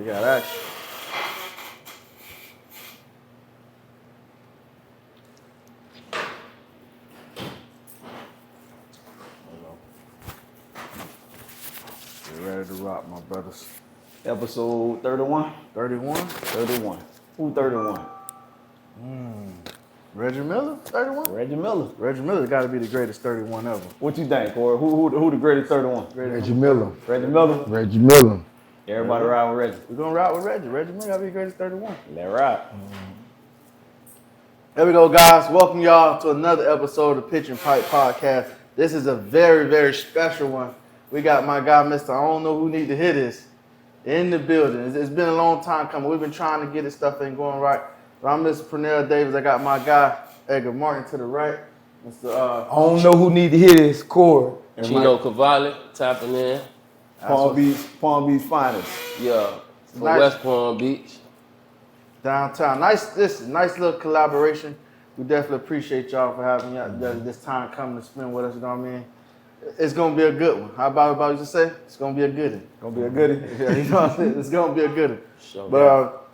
We got action. Get ready to rock, my brothers. Episode 31? 31? 31. Who 31? Reggie Miller? 31? Reggie Miller. Reggie Miller got to be the greatest 31 ever. What you think, Corey? Who the greatest 31? Reggie Miller. Reggie Miller? Reggie Miller. Everybody ride with Reggie. We're going to ride with Reggie. Reggie Miller got to be the greatest 31. Let ride. There we go, guys. Welcome y'all to another episode of Pitch and Pipe Podcast. This is a very, very special one. We got my guy, Mr. I don't know who need to hear this, in the building. It's been a long time coming. We've been trying to get this stuff ain't going right. But I'm Mr. Pernell Davis. I got my guy, Edgar Martin, to the right. Mr. I don't know who need to hear this, Corey. Chino, Cavalli, tapping in. Palm Beach finest. Yeah, from Nice. West Palm Beach. Downtown. Nice little collaboration. We definitely appreciate y'all for having this time coming to spend with us, you know what I mean? It's gonna be a good one. How about you just say? It's gonna be a good one. Gonna be a goodie. Yeah, you know what I'm saying? It's gonna be a good one. Sure. But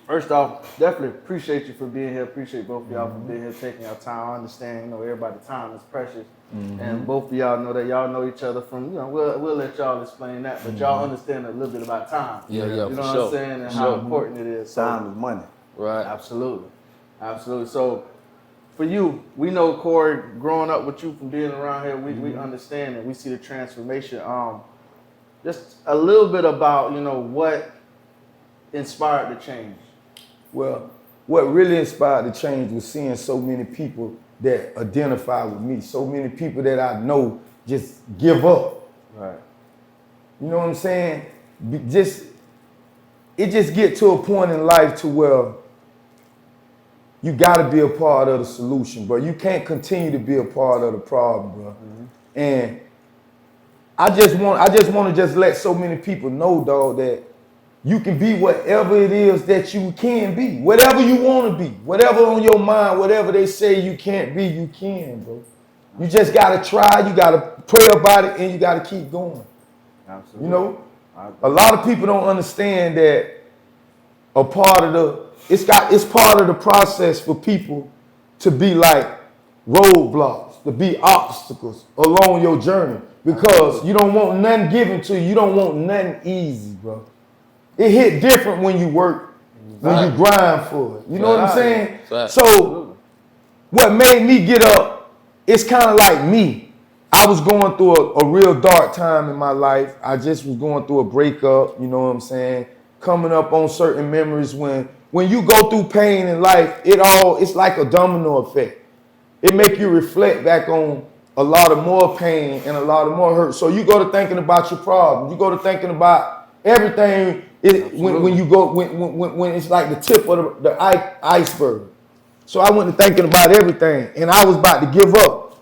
first off, definitely appreciate you for being here. Appreciate both of y'all for being here, taking your time. I understand, everybody's time is precious. And both of y'all know that y'all know each other from, we'll let y'all explain that, but y'all understand a little bit about time. Yeah, You know for what sure. I'm saying? And how important it is. So, Time is money. Right. absolutely. So for you, we know Corey, growing up with you from being around here, we understand and we see the transformation. Just a little bit about, what inspired the change. Well, what really inspired the change was seeing so many people that identify with me, so many people that I know just give up. Right. You know what I'm saying? It just get to a point in life to where you gotta be a part of the solution, bro. You can't continue to be a part of the problem, bro. And I just want to let so many people know, dog, that you can be whatever it is that you can be. Whatever you want to be. Whatever on your mind, whatever they say you can't be, you can, bro. You just got to try. You got to pray about it, and you got to keep going. Absolutely. A lot of people don't understand that it's part of the process for people to be like roadblocks, to be obstacles along your journey, because you don't want nothing given to you. You don't want nothing easy, bro. It hit different when you work, when you grind for it. You know what I'm saying? So what made me get up, it's kind of like me. I was going through a real dark time in my life. I just was going through a breakup, you know what I'm saying? Coming up on certain memories. When you go through pain in life, it's like a domino effect. It make you reflect back on a lot of more pain and a lot of more hurt. So you go to thinking about your problem. You go to thinking about everything. When it's like the tip of the iceberg. So I went to thinking about everything, and I was about to give up.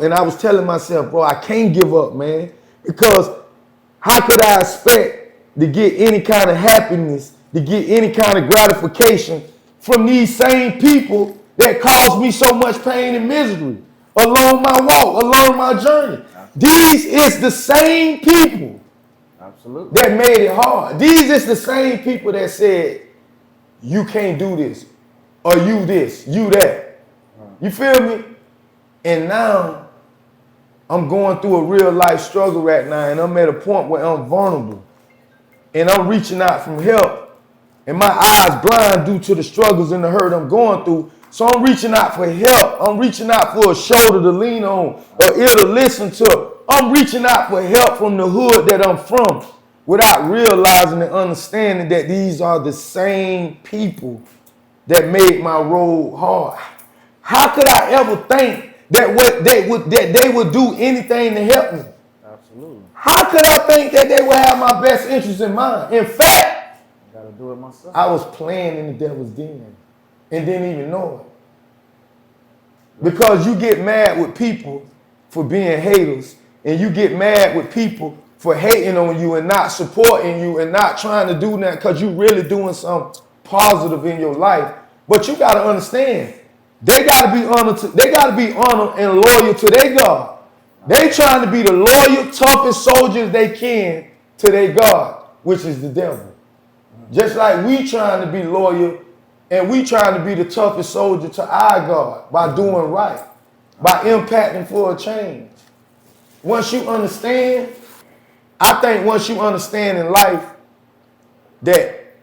And I was telling myself, bro, I can't give up, man, because how could I expect to get any kind of happiness, to get any kind of gratification from these same people that caused me so much pain and misery along my walk, along my journey? These is the same people that made it hard. These is the same people that said, you can't do this, or you this, you that. You feel me? And now I'm going through a real life struggle right now, and I'm at a point where I'm vulnerable. And I'm reaching out for help. And my eyes blind due to the struggles and the hurt I'm going through. So I'm reaching out for help. I'm reaching out for a shoulder to lean on, or ear to listen to. I'm reaching out for help from the hood that I'm from, without realizing and understanding that these are the same people that made my road hard. How could I ever think that they would do anything to help me? Absolutely. How could I think that they would have my best interest in mind? In fact, I gotta do it myself. I was playing in the devil's den and didn't even know it. Because you get mad with people for being haters, and you get mad with people for hating on you and not supporting you and not trying to do that because you really doing something positive in your life. But you got to understand, they got to be honored and loyal to their God. They trying to be the loyal, toughest soldiers they can to their God, which is the devil. Just like we trying to be loyal and we trying to be the toughest soldier to our God by doing right, by impacting for a change. Once you understand, I think once you understand in life that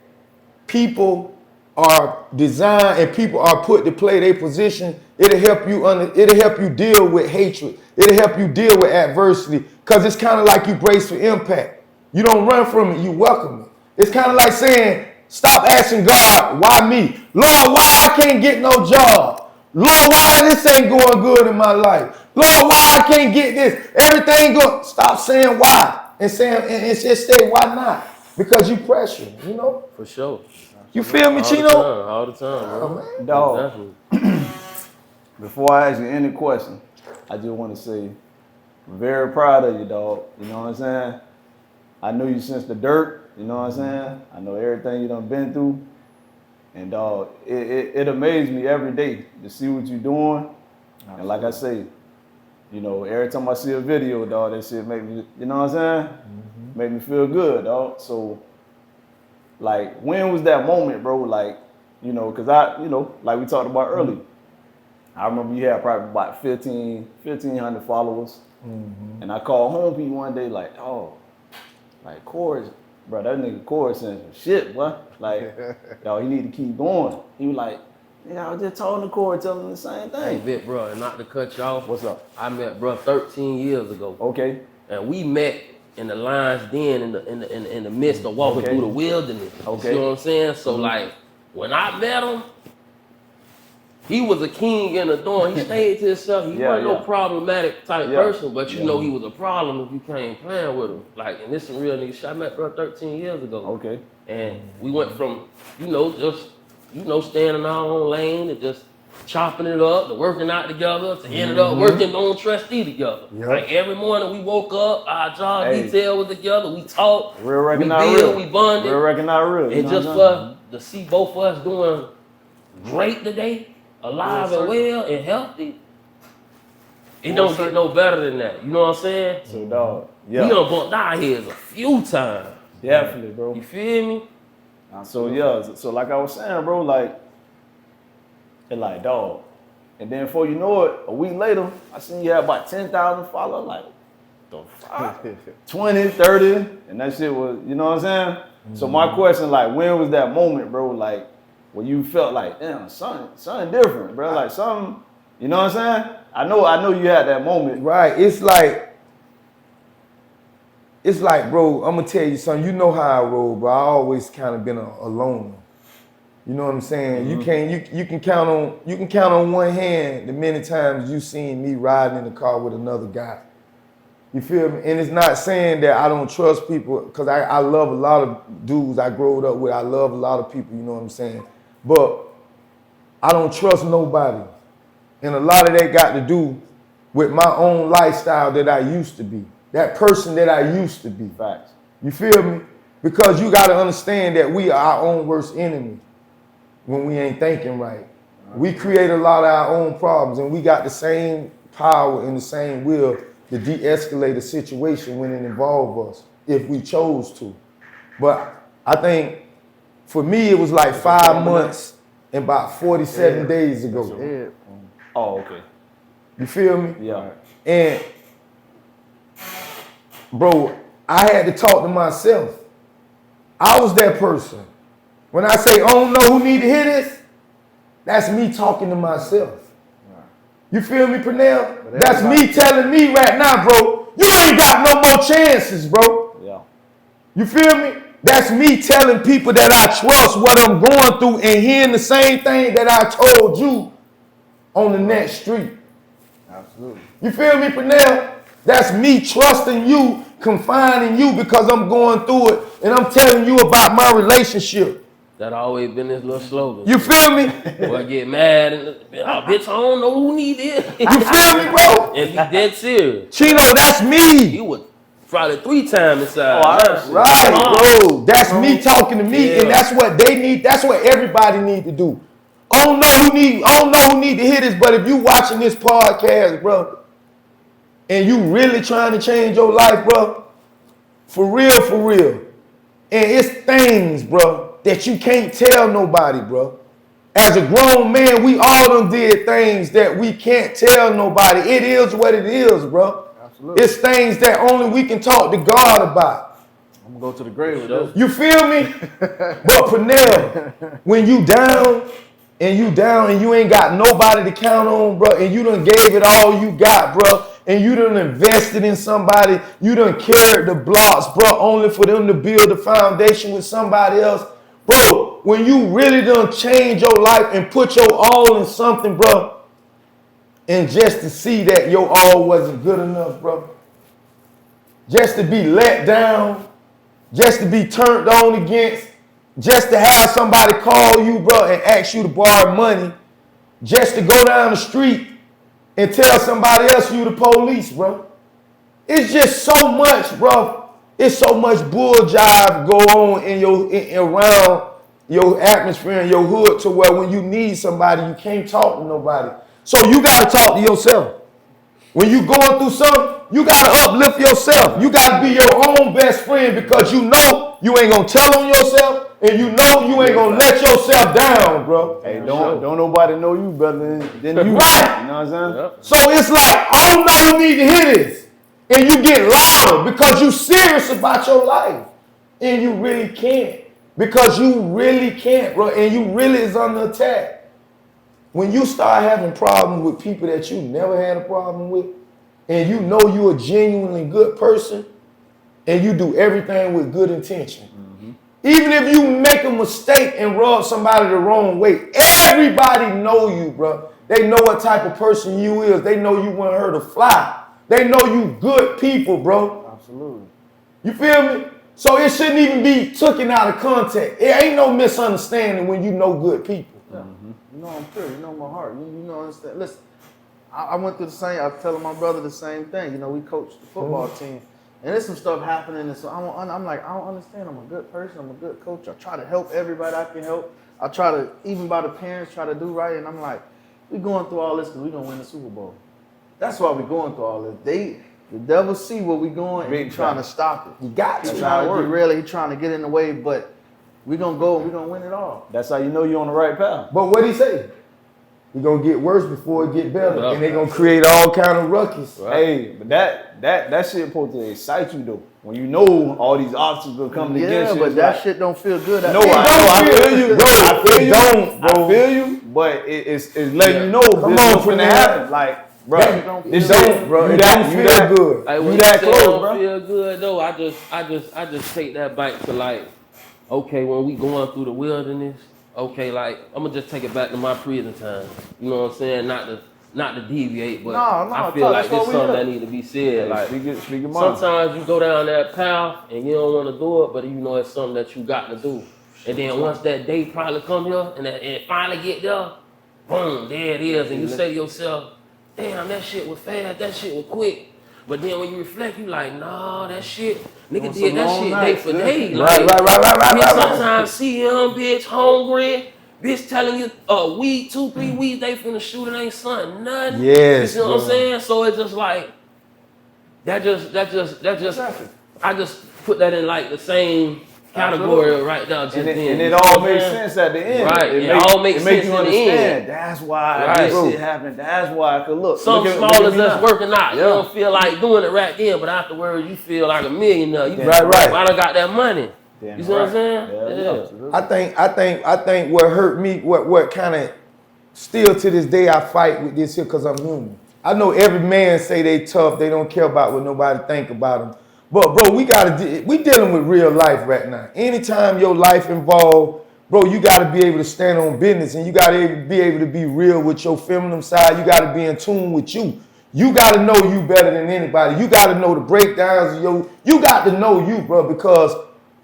people are designed and people are put to play their position, it'll help you deal with hatred. It'll help you deal with adversity, because it's kind of like you brace for impact. You don't run from it, you welcome it. It's kind of like saying, stop asking God, why me? Lord, why I can't get no job? Lord, why this ain't going good in my life? Lord, why I can't get this? Everything go. Stop saying why and just say why not? Because you pressure, you know? For sure. You feel me, Chino? All the time, bro. Oh, man. Dog, Definitely. before I ask you any question, I just want to say, I'm very proud of you, dog. You know what I'm saying? I know you since the dirt, you know what I'm saying? I know everything you done been through. And dog, it amazes me every day to see what you're doing. And like I say, you know, every time I see a video, dog, that shit make me, you know what I'm saying? Make me feel good, dog. So, like, when was that moment, bro? Like, you know, because like we talked about earlier, I remember you had probably about 1,500 followers. And I called home to you one day, like, oh, like, Corey, bro, that nigga Corey saying some shit, boy. Like, yo, he need to keep going. He was like, yeah, I was just talking to Corey, telling him the same Hey, thing. bit, bro, and not to cut you off. What's up? I met bro 13 years ago. Okay. And we met in the lion's den in the midst of walking Okay. through the wilderness. Okay. You know what I'm saying? So like, when I met him, he was a king in the dorm. He stayed to himself. He wasn't no problematic type person, but you know he was a problem if you came playing with him. Like, and this some real nigga shit. I met bro 13 years ago. Okay. And we went from, just, staying in our own lane and just chopping it up, to working out together, to ended up working on trustee together. Yep. Like every morning we woke up, our job Hey. detail was together, we talked, Real record, we not build, real. we bonded. Real record, not real. You And know just what I'm saying? for to see both of us doing great today, alive and well and healthy, it don't get no better than that. You know what I'm saying? So, dog, We done bumped our heads a few times. definitely, bro. You feel me? So, so like I was saying, bro, like, it's like, dog. And then before you know it, a week later, I seen you had about 10,000 followers. Like, the fuck? 20, 30, and that shit was, you know what I'm saying? So my question, like, when was that moment, bro, like, when you felt like, damn, something different, bro, like something, you know what I'm saying? I know you had that moment. Right. It's like, bro, I'm gonna tell you something. You know how I roll, bro. I always kind of been a loner. You know what I'm saying? You can count on one hand the many times you seen me riding in the car with another guy. You feel me? And it's not saying that I don't trust people, because I love a lot of dudes I growed up with. I love a lot of people, you know what I'm saying? But I don't trust nobody. And a lot of that got to do with my own lifestyle that I used to be. That person that I used to be. Facts. You feel me? Because you got to understand that we are our own worst enemy when we ain't thinking right. We create a lot of our own problems, and we got the same power and the same will to de-escalate a situation when it involves us, if we chose to. But I think for me, it was like 5 months and about 47 days ago. Oh, okay. You feel me? Yeah. And bro, I had to talk to myself. I was that person. When I say, I don't know who need to hear this, that's me talking to myself. You feel me, Pernell? That's me telling me right now, bro, you ain't got no more chances, bro. Yeah. You feel me? That's me telling people that I trust what I'm going through and hearing the same thing that I told you on the next street. Absolutely. You feel me, Pernell? That's me trusting you, confining you because I'm going through it and I'm telling you about my relationship. That always been his little slogan. You feel me? Boy, get mad and bitch, I don't know who need this. You feel me, bro? And be dead serious. Chino, that's He me. was probably 3 times inside. Right, bro. That's me talking to me, and that's what they need. That's what everybody need to do. I don't know who need to hear this, but if you watching this podcast, bro, and you really trying to change your life, bro, For real, for real. And it's things, bro, that you can't tell nobody, bro. As a grown man, we all done did things that we can't tell nobody. It is what it is, bro. Absolutely. It's things that only we can talk to God about. I'm gonna go to the grave with this. You feel me? But Pernell, when you down and you ain't got nobody to count on, bro, and you done gave it all you got, bro, and you done invested in somebody, you done carried the blocks, bro, only for them to build a foundation with somebody else. Bro, when you really done change your life and put your all in something, bro, and just to see that your all wasn't good enough, bro, just to be let down, just to be turned on against, just to have somebody call you, bro, and ask you to borrow money, just to go down the street and tell somebody else you the police, bro. It's just so much, bro. It's so much bull jive go on around your atmosphere and your hood to where when you need somebody, you can't talk to nobody. So you gotta talk to yourself. When you going through something, you gotta uplift yourself. You gotta be your own best friend because you know you ain't gonna tell on yourself and you know you ain't gonna let yourself down, bro. Hey, don't nobody know you better than you. Right. You know what I'm saying? Yep. So it's like, I don't know who need to hear this. And you get louder because you serious about your life. And you really can't. Because you really can't, bro. And you really is under attack. When you start having problems with people that you never had a problem with, and you know you're a genuinely good person, and you do everything with good intention. Mm-hmm. Even if you make a mistake and rub somebody the wrong way, everybody know you, bro. They know what type of person you is. They know you want her to fly. They know you good people, bro. Absolutely. You feel me? So it shouldn't even be taken out of context. It ain't no misunderstanding when you know good people. Yeah. Mm-hmm. You know I'm pure. You know my heart. You know understand. Listen, I went through the same. I was telling my brother the same thing. You know, we coached the football team, and there's some stuff happening. And so I'm like, I don't understand. I'm a good person. I'm a good coach. I try to help everybody I can help. I try to, even by the parents, try to do right. And I'm like, we going through all this because we gonna win the Super Bowl. That's why we going through all this. The devil see where we going and he trying to stop it. You got to. He's trying to derail it. He's trying to get in the way, but we gonna go and we gonna win it all. That's how you know you're on the right path. But what he say? It's gonna get worse before it get better, and they gonna create all kind of ruckus. Right. Hey, but that shit supposed to excite you though. When you know all these obstacles coming against you. Yeah, but that shit don't feel good. I feel you, bro. I feel you, but it's letting you know this what's gonna happen. Like, bro, it don't, bro. It don't feel good. Like, you that close, bro. Feel good though. I just take that back to like, okay, when we going through the wilderness. Okay, like, I'm gonna just take it back to my prison time. You know what I'm saying? Not to deviate, but I feel like it's something that need to be said. Like, sometimes you go down that path and you don't want to do it, but you know it's something that you got to do. And then once that day probably come here and it finally get there, boom, there it is. And you say to yourself, damn, that shit was fast, that shit was quick. But then when you reflect, you like, nah, that shit, nigga did that shit day for day. Like, right. Sometimes see him, bitch, hungry, bitch telling you 2-3 weeks they finna shoot, it ain't something, nothing. Yes. You know what I'm saying? So it's just like, that just, I just put that in like the same category right now. And it all makes sense at the end. Right. It all makes sense you in the end. That's why this shit happened. That's why I could look. Something small as that's working out. You don't feel like doing it right then, but afterwards you feel like a millionaire. Right. I done got that money. You see what I'm saying? Yeah. I think what hurt me, what kind of still to this day I fight with this here because I'm human. I know every man say they tough, they don't care about what nobody think about them. But bro, we dealing with real life right now. Anytime your life involved, bro, you gotta be able to stand on business and you gotta be able to be real with your feminine side. You gotta be in tune with you. You gotta know you better than anybody. You gotta know the breakdowns of you got to know you, bro, because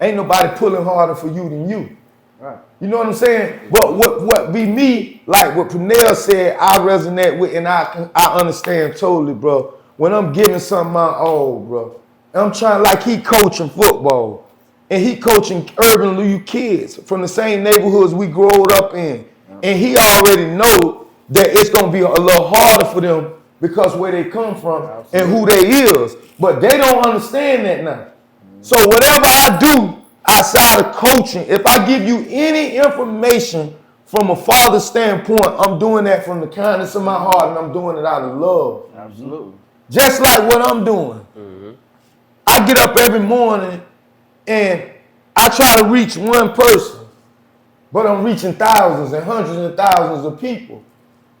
ain't nobody pulling harder for you than you. Right. You know what I'm saying? But what be me, like what Pernell said, I resonate with and I understand totally, bro. When I'm giving something my all, bro. I'm trying, like he coaching football and he coaching urban youth kids from the same neighborhoods we growed up in. And he already know that it's going to be a little harder for them because where they come from and who they is. But they don't understand that now. So whatever I do outside of coaching, if I give you any information from a father's standpoint, I'm doing that from the kindness of my heart, and I'm doing it out of love. Absolutely. Just like what I'm doing. I get up every morning and I try to reach one person, but I'm reaching thousands and hundreds and thousands of people.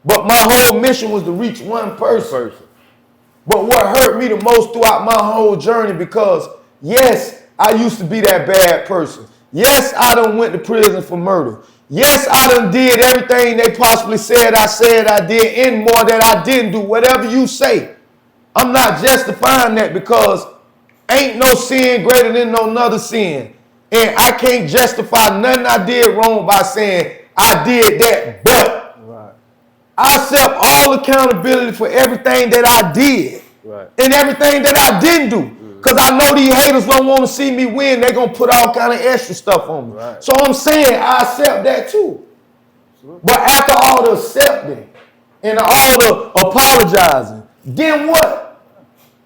But my whole mission was to reach one person. But what hurt me the most throughout my whole journey, because yes, I used to be that bad person. Yes, I done went to prison for murder. Yes, I done did everything they possibly said I did, and more that I didn't do. Whatever you say, I'm not justifying that, because ain't no sin greater than no other sin. And I can't justify nothing I did wrong by saying I did that, but I accept all accountability for everything that I did and everything that I didn't do. Because I know these haters don't want to see me win. They're going to put all kind of extra stuff on me. So I'm saying I accept that too. But after all the accepting and all the apologizing, then what?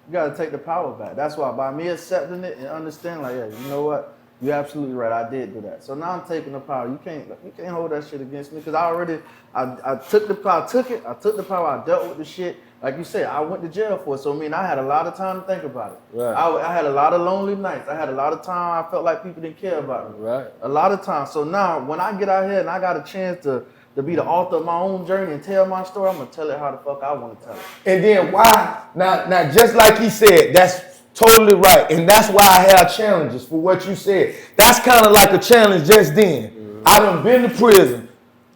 You got to take the power back. That's why by me accepting it and understanding, like, yeah, you know what? You're absolutely right. I did do that. So now I'm taking the power. You can't hold that shit against me, because I took the power. I took the power. I dealt with the shit. Like you said, I went to jail for it. So I mean, I had a lot of time to think about it. I had a lot of lonely nights. I had a lot of time. I felt like people didn't care about me. A lot of time. So now when I get out here and I got a chance to be the author of my own journey and tell my story, I'm gonna tell it how the fuck I want to tell it. And then why? Now, just like he said, that's totally right. And that's why I have challenges for what you said. That's kind of like a challenge just then. I done been to prison.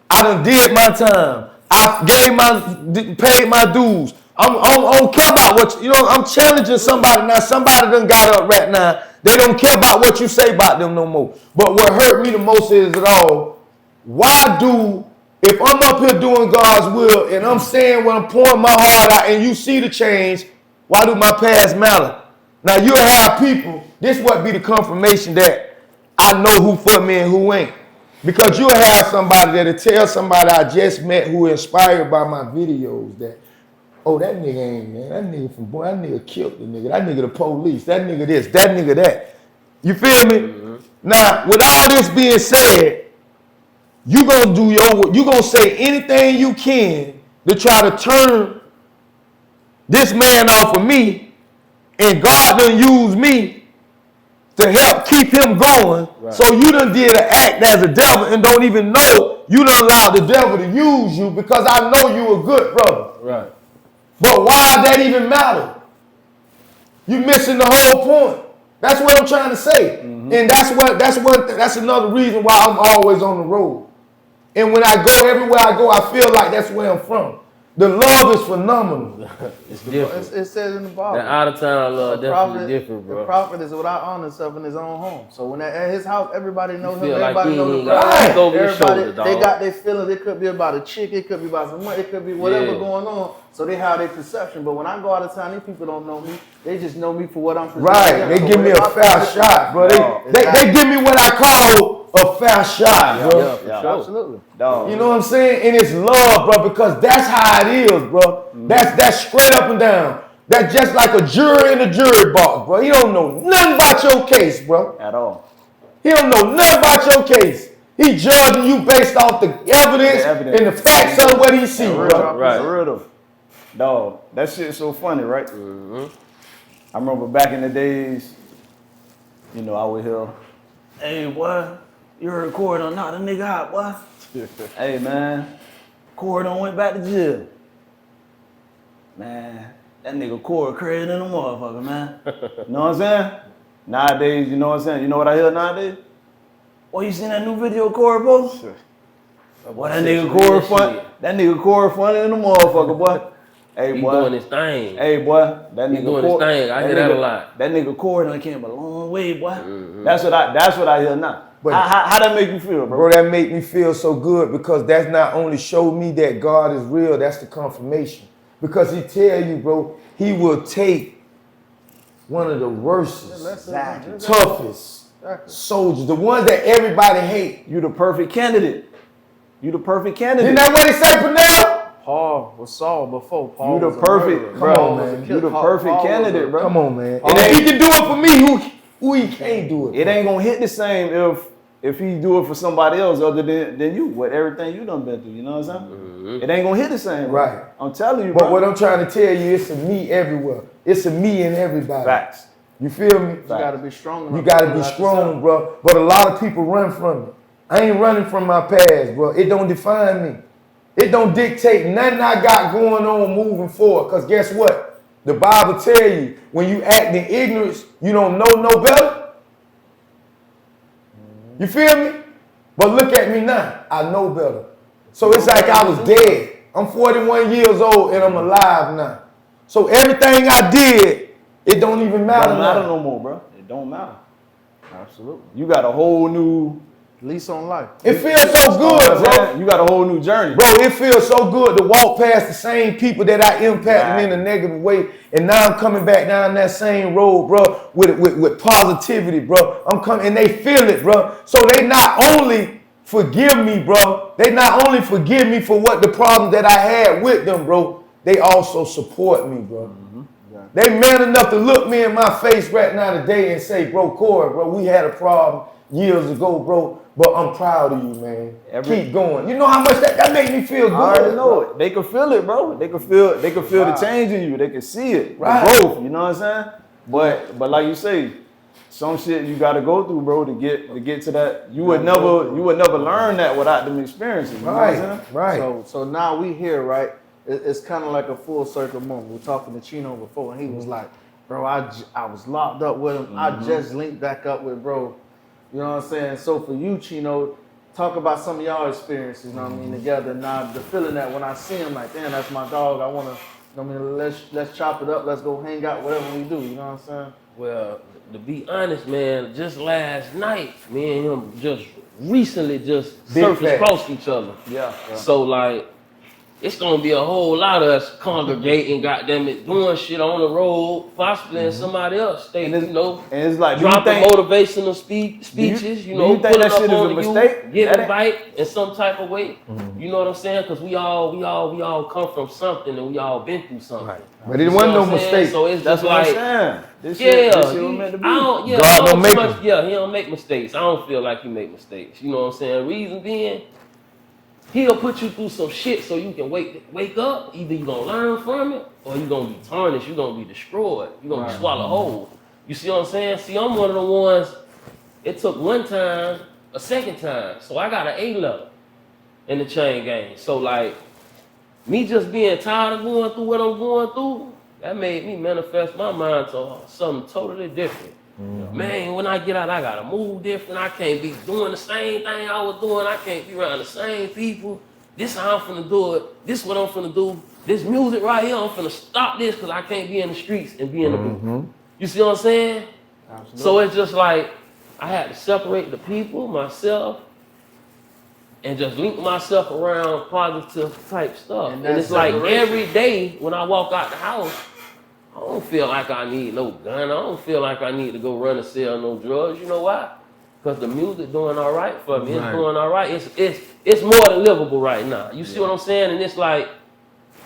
I done did my time. I paid my dues. I don't care about what, I'm challenging somebody now. Somebody done got up right now. They don't care about what you say about them no more. But what hurt me the most is it all, if I'm up here doing God's will and I'm saying when I'm pouring my heart out and you see the change, why do my past matter? Now you'll have people, this what be the confirmation that I know who for me and who ain't. Because you'll have somebody that'll tell somebody I just met who inspired by my videos that, oh, that nigga ain't, man. That nigga from Bouie, that nigga killed the nigga. That nigga the police. That nigga this. That nigga that. You feel me? Now, with all this being said, you gonna say anything you can to try to turn this man off of me, and God done use me to help keep him going. So you done did an act as a devil and don't even know you done allowed the devil to use you, because I know you a good brother. But why that even matter? You missing the whole point. That's what I'm trying to say. And that's another reason why I'm always on the road. And when I go everywhere I go, I feel like that's where I'm from. The love is phenomenal. It's different. It says in the Bible. The out of town love definitely different, bro. The prophet is without honor himself in his own home. So when at his house, everybody knows him. Like everybody knows the everybody. They got their feelings. It could be about a chick. It could be about some money. It could be whatever going on. So they have their perception. But when I go out of town, these people don't know me. They just know me for what I'm presenting. They give me a fair shot, bro. They give me what I call a fair shot, bro. Absolutely. You know what I'm saying? And it's love, bro, because that's how it is, bro. That's straight up and down. That's just like a juror in a jury box, bro. He don't know nothing about your case, bro. At all. He don't know nothing about your case. He judging you based off the evidence and the facts of what he sees, bro. Right. Dog, that shit's so funny, right? I remember back in the days, I would hear, hey, boy, you heard Corey done knocked a nigga out, boy. Hey, man, Corey done went back to jail. Man, that nigga Corey crazy than a motherfucker, man. You know what I'm saying? Nowadays, you know what I'm saying? You know what I hear nowadays? Boy, you seen that new video Corey post? Boy, that nigga Corey funny. That nigga Corey funny than a motherfucker, boy. Hey, boy. He doing his thing. Hey, boy. That nigga doing his thing. I hear that a lot. That nigga Corey done came a long way, boy. That's what I hear now. But how that make you feel, bro? Bro, that make me feel so good, because that's not only show me that God is real, that's the confirmation. Because he tell you, bro, he will take one of the worst, toughest soldiers, the ones that everybody hate. You the perfect candidate. Isn't that what he said, Pernell? Paul was Saul before Paul. You the was perfect, a bro. Come on, man. You the perfect candidate, bro. Come on, man. And if he can do it for me, Who he can't do it? It ain't gonna hit the same if he do it for somebody else other than you, with everything you done been through, you know what I'm saying? Mm-hmm. It ain't gonna hit the same. Right. Bro. I'm telling you, But bro. what I'm trying to tell you, it's a me everywhere. It's a me in everybody. Facts. You feel me? You gotta be strong. You gotta be strong, bro. But a lot of people run from it. I ain't running from my past, bro. It don't define me. It don't dictate nothing I got going on moving forward. Cause guess what? The Bible tell you, when you act in ignorance, you don't know no better. You feel me? But look at me now. I know better. So it's like I was dead. I'm 41 years old and I'm alive now. So everything I did, it don't even matter Don't matter now. no more, bro. It don't matter. Absolutely. You got a whole new lease on life. It feels so good, bro. You got a whole new journey. Bro, it feels so good to walk past the same people that I impacted in a negative way. And now I'm coming back down that same road, bro, with positivity, bro. I'm coming and they feel it, bro. So they not only forgive me, bro. They not only forgive me for what the problem that I had with them, bro. They also support me, bro. Mm-hmm. They man enough to look me in my face right now today and say, bro, Corey, bro, we had a problem years ago, bro. But I'm proud of you, man. Keep going. You know how much that make me feel good. I already know it. They can feel it, bro. They can feel the change in you. They can see it. Right. The growth, you know what I'm saying? But like you say, some shit you gotta go through, bro, to get to that. You would never learn that without them experiences. You know what I'm saying? Right. So now we here, right? It's kind of like a full circle moment. We were talking to Chino before, and he was like, bro, I was locked up with him. I just linked back up with bro. You know what I'm saying? So for you, Chino, talk about some of y'all experiences, you know what I mean, together. Now the feeling that when I see him, like, damn, that's my dog. I wanna, you know what I mean, let's chop it up, let's go hang out, whatever we do, you know what I'm saying? Well, to be honest, man, just last night, me and him just recently surfaced across each other. Yeah. So like, it's gonna be a whole lot of us congregating, goddamn it, doing shit on the road, possibly in somebody else state, and it's like dropping motivational speeches, do you think putting that up shit is on a the mistake? giving bite in some type of way. You know what I'm saying? Because we all come from something and we all been through something. Right. But it wasn't no mistake. So it's That's just what like, I'm saying. This yeah, shit was meant to be. God don't make them. Yeah, he don't make mistakes. I don't feel like he make mistakes. You know what I'm saying? Reason being, he'll put you through some shit so you can wake up. Either you gonna learn from it or you gonna be tarnished. You gonna be destroyed. You gonna be swallowed whole. You see what I'm saying? See, I'm one of the ones. It took one time, a second time, so I got an A level in the chain gang. So like, me just being tired of going through what I'm going through, that made me manifest my mind to something totally different. Man, when I get out, I gotta move different. I can't be doing the same thing I was doing. I can't be around the same people. This how I'm finna do it. This what I'm finna do. This music right here, I'm finna stop this because I can't be in the streets and be in the booth. You see what I'm saying? Absolutely. So it's just like, I had to separate the people, myself, and just link myself around positive type stuff. And it's like every day when I walk out the house, I don't feel like I need no gun. I don't feel like I need to go run and sell no drugs. You know why? Because the music doing all right for me. It's doing all right. It's more than livable right now. You see what I'm saying? And it's like,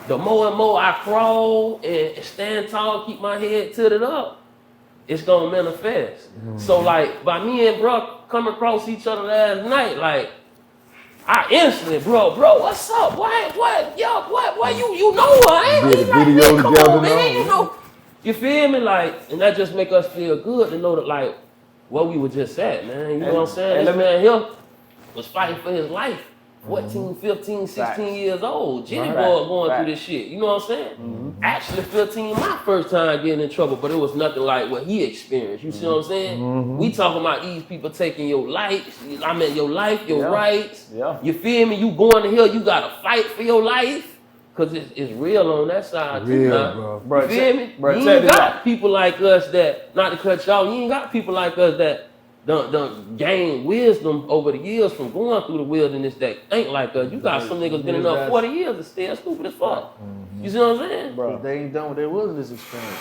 the more and more I crawl and stand tall, keep my head tilted up, it's gonna manifest. So like, by me and bro coming across each other last night, like, I instantly, bro, what's up? What, you know I ain't Did a like, video man, come together on, man, now. you know. You feel me? Like, and that just make us feel good to know that, like, where we were just at, man. You know what I'm saying? This man here was fighting for his life. 14, 15, 16 years old. Jitty boy going through this shit. You know what I'm saying? Actually, 15, my first time getting in trouble, but it was nothing like what he experienced. You see what I'm saying? We talking about these people taking your life. I mean, your life, your rights. Yeah. You feel me? You going to hell, you got to fight for your life. Because it's real on that side, too, man. Bro, You feel me? Bro, you ain't got people like us that, not to cut y'all, you ain't got people like us that done gain wisdom over the years from going through the wilderness that ain't like us. You got some niggas been in there 40 years and still stupid as fuck. You see what I'm saying? Bro, They ain't done with their wilderness experience.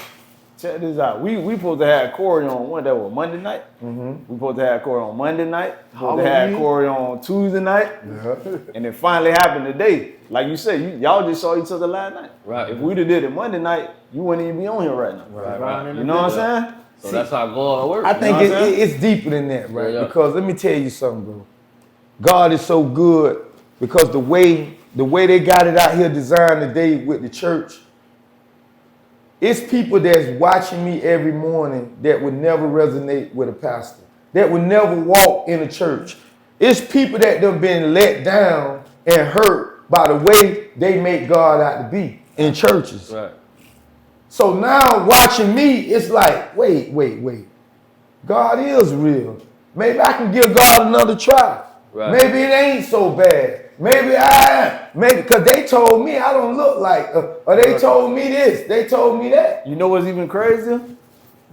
check this out. We supposed to have Corey on what, that was Monday night? We supposed to have Corey on Monday night. Supposed to have Corey on Tuesday night. And it finally happened today. Like you said, y'all just saw each other last night. Right. If we'd have did it Monday night, you wouldn't even be on here right now. Right. You know what I'm saying? So that's how God works. I think it's deeper than that, right? Yeah. Because let me tell you something, bro. God is so good because the way they got it out here designed today with the church, it's people that's watching me every morning that would never resonate with a pastor, that would never walk in a church. It's people that have been let down and hurt by the way they make God out to be in churches. Right. So now watching me, it's like, wait. God is real. Maybe I can give God another try. Right. Maybe it ain't so bad. Maybe because they told me I don't look like, or they told me this, they told me that. You know what's even crazier?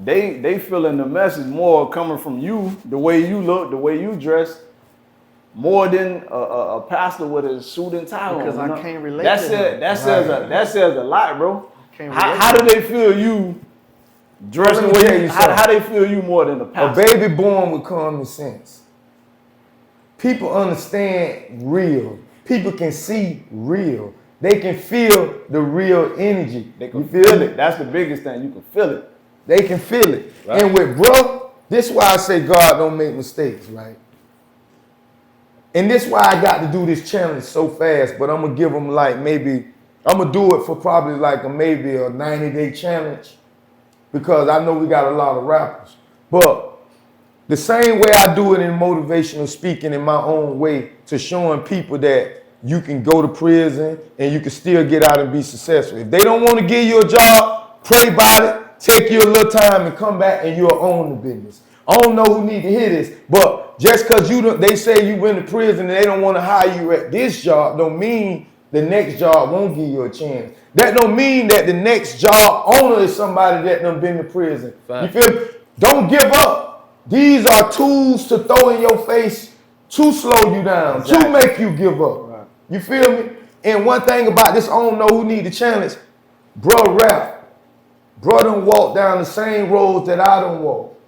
They feeling the message more coming from you, the way you look, the way you dress, more than a pastor with a suit and tie on. Because I can't relate that to said, him. that says a lot, bro. How How do they feel you dressing Let me tell you how they feel you more than the A pastor? baby born with common sense. People understand real. People can see real. They can feel the real energy. They can feel it. That's the biggest thing. You can feel it. They can feel it. Right. And with bro, this is why I say God don't make mistakes, right? And this is why I got to do this challenge so fast, but I'm going to give them like maybe, I'm going to do it for probably like maybe a 90-day challenge because I know we got a lot of rappers. But the same way I do it in motivational speaking in my own way to showing people that you can go to prison and you can still get out and be successful. If they don't want to give you a job, pray about it, take you a little time and come back and you'll own the business. I don't know who need to hear this, but just because they say you went to prison and they don't want to hire you at this job don't mean the next job won't give you a chance. That don't mean that the next job owner is somebody that done been to prison. Fact. You feel me? Don't give up. These are tools to throw in your face to slow you down, to make you give up. Right. You feel me? And one thing about this, I don't know who need the challenge. Bro rap. Bro done walk down the same roads that I done walk.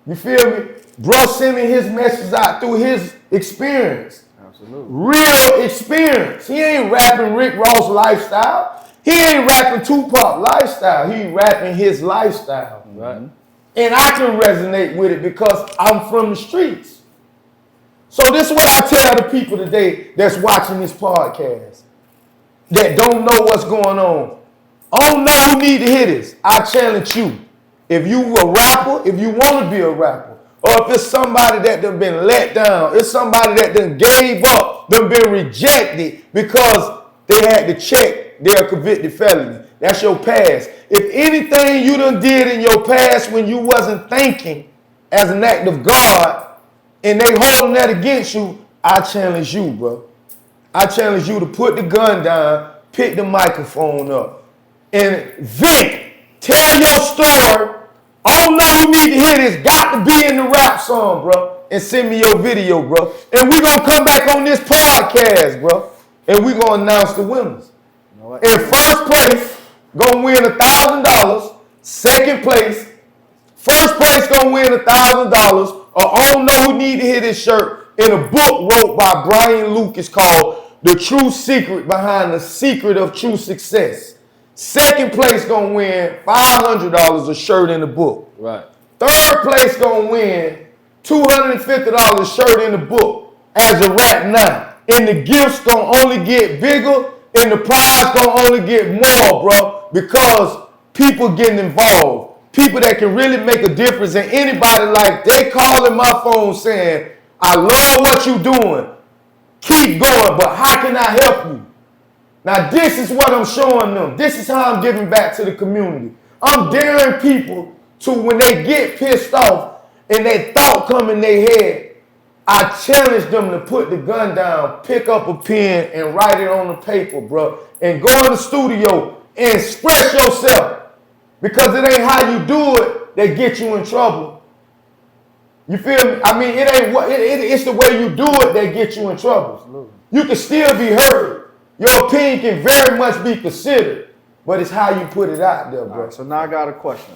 You feel me? Bro sending his messages out through his experience. Absolutely. Real experience. He ain't rapping Rick Ross lifestyle. He ain't rapping Tupac lifestyle. He rapping his lifestyle. Right. And I can resonate with it because I'm from the streets. So this is what I tell the people today that's watching this podcast that don't know what's going on. I don't know who need to hear this. I challenge you. If you a rapper, if you want to be a rapper, or if it's somebody that done been let down, it's somebody that done gave up, done been rejected because they had to check their convicted felony. That's your past. If anything you done did in your past when you wasn't thinking as an act of God, and they holding that against you, I challenge you, bro. I challenge you to put the gun down, pick the microphone up, and vent. Tell your story. I don't know who need to hear this. Got to be in the rap song, bro. And send me your video, bro. And we gonna come back on this podcast, bro. And we gonna announce the winners. You know what? In first place, gonna win $1,000. Second place, first place gonna win $1,000. Or I don't know who need to hear this shirt. In a book wrote by Brian Lucas called The True Secret Behind the Secret of True Success. Second place gonna win $500 a shirt in the book. Right. Third place gonna win $250 a shirt in the book as a rap now. And the gifts gonna only get bigger and the prize gonna only get more, bro, because people getting involved. People that can really make a difference. And anybody like they calling my phone saying, I love what you doing. Keep going, but how can I help you? Now this is what I'm showing them. This is how I'm giving back to the community. I'm daring people to, when they get pissed off and that thought come in their head, I challenge them to put the gun down, pick up a pen and write it on the paper, bro. And go in the studio and express yourself. Because it ain't how you do it that get you in trouble. You feel me? I mean, it ain't what it's the way you do it that get you in trouble. Absolutely. You can still be heard. Your opinion can very much be considered, but it's how you put it out there, bro. All right, so now I got a question.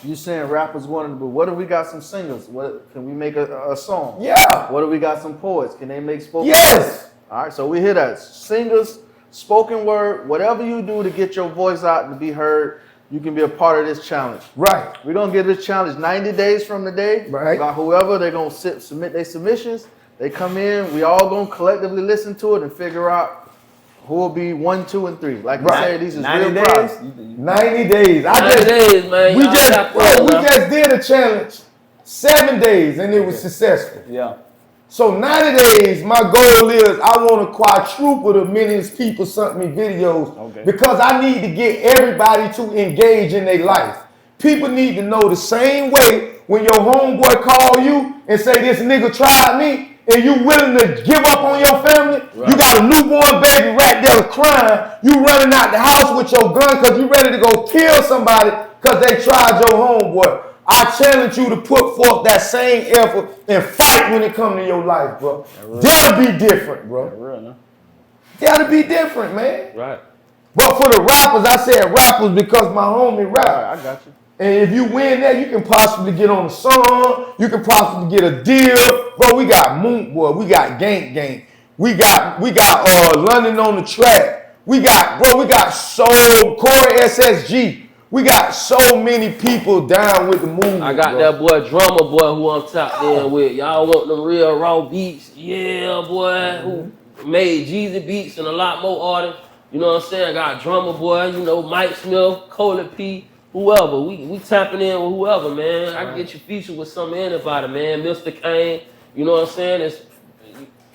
You saying rappers wanting to, but what if we got some singers? What can we make a song? Yeah. What if we got some poets? Can they make spoken Yes. word? All right, so we hear that. Singers, spoken word, whatever you do to get your voice out to be heard, you can be a part of this challenge. Right. We're going to give this challenge 90 days from the day. Right. About whoever, they're going to submit their submissions. They come in, we all going to collectively listen to it and figure out who will be 1, 2, and 3. Like I said, these is 90 real days? prizes. 90 days. 90 days, man. We just did a challenge 7 days and it was successful. Yeah. So 90 days, my goal is I want to quadruple the millions of people sent me videos because I need to get everybody to engage in their life. People need to know the same way when your homeboy call you and say this nigga tried me and you willing to give up on your family. Right. You got a newborn baby right there crying. You running out the house with your gun because you ready to go kill somebody because they tried your homeboy. I challenge you to put forth that same effort and fight when it comes to your life, bro. That'll be different, bro. That'll be different, man. Right. But for the rappers, I said rappers because my homie rap. Right, I got you. And if you win that, you can possibly get on a song. You can possibly get a deal. Bro, we got Moon Boy. We got Gang. We got London on the Track. We got Corey SSG. We got so many people down with the movement. I got that boy Drummer Boy who I'm tapped in with. Y'all want them real raw beats? Yeah, boy. Who made Jeezy beats and a lot more artists. You know what I'm saying? I got Drummer Boy, you know, Mike Smith, Cola P, whoever. We tapping in with whoever, man. I can get you featured with some anybody, man. Mr. Kane. You know what I'm saying?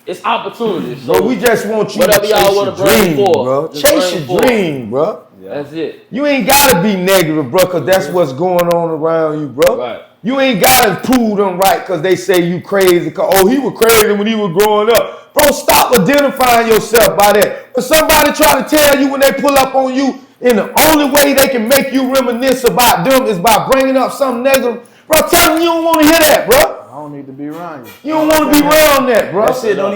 It's opportunities. So bro, we just want you to whatever chase y'all your want to bring dream, forth, bro. just Chase bring your forth. dream, bro. Yeah. That's it. You ain't gotta be negative, bro, because that's what's going on around you, bro. Right. You ain't gotta prove them right because they say you crazy. Oh, he was crazy when he was growing up. Bro, stop identifying yourself by that. When somebody try to tell you when they pull up on you, and the only way they can make you reminisce about them is by bringing up something negative, bro, tell them you don't want to hear that, bro. I don't need to be around you. You don't want to be around that, bro. That shit don't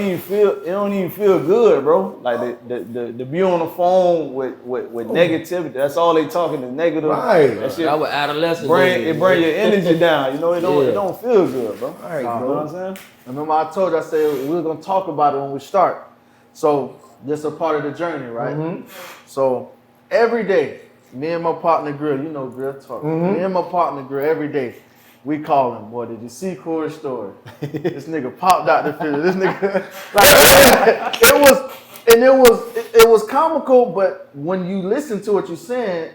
even feel good, bro. Like the be on the phone with negativity. That's all they talking is negative. Right. That shit That was adolescent. bring your energy down. You know, it don't feel good, bro. All right, You know bro. what I'm saying? Remember I told you, I said we were going to talk about it when we start. So this a part of the journey, right? Mm-hmm. So every day, me and my partner Grill, you know Grill talk. Mm-hmm. Me and my partner Grill, every day, we call him, boy, did you see Corey's story? This nigga popped out the field. This nigga, like, it was comical, but when you listen to what you're saying,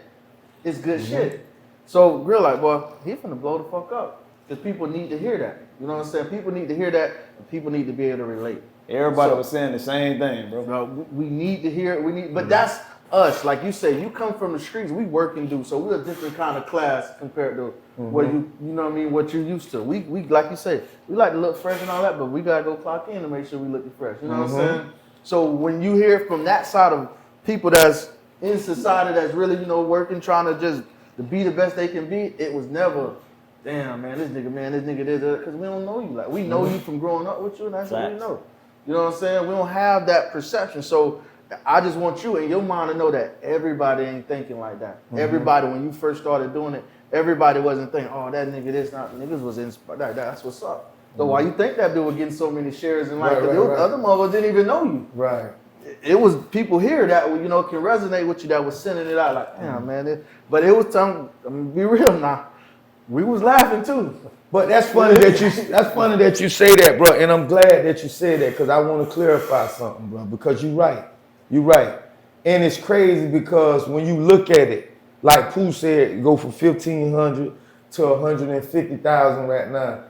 it's good shit. So Grill like, boy, he finna blow the fuck up. Because people need to hear that. You know what I'm saying? People need to hear that, and people need to be able to relate. Everybody was saying the same thing, bro. Bro, we need to hear it. But that's us. Like you say, you come from the streets. We working dudes, so we're a different kind of class compared to what you know what I mean, what you used to. We like you say, we like to look fresh and all that, but we gotta go clock in to make sure we looking fresh. You know what I'm saying? So when you hear from that side of people that's in society that's really, you know, working, trying to just to be the best they can be, it was never, damn man, this nigga did that, because we don't know you. Like we know you from growing up with you, and that's what we know. You know what I'm saying? We don't have that perception. So I just want you in your mind to know that everybody ain't thinking like that. Everybody, when you first started doing it, everybody wasn't thinking, oh, that nigga this, not niggas was inspired. That's what's up. So why you think that dude was getting so many shares in life? Because other motherfuckers didn't even know you. Right. It was people here that, you know, can resonate with you that was sending it out like, damn, man. But it was time, I'm gonna be real now. We was laughing too. But that's funny that you say that, bro. And I'm glad that you said that because I want to clarify something, bro. Because you're right. You're right. And it's crazy because when you look at it, like Pooh said, go from 1,500 to 150,000 right now.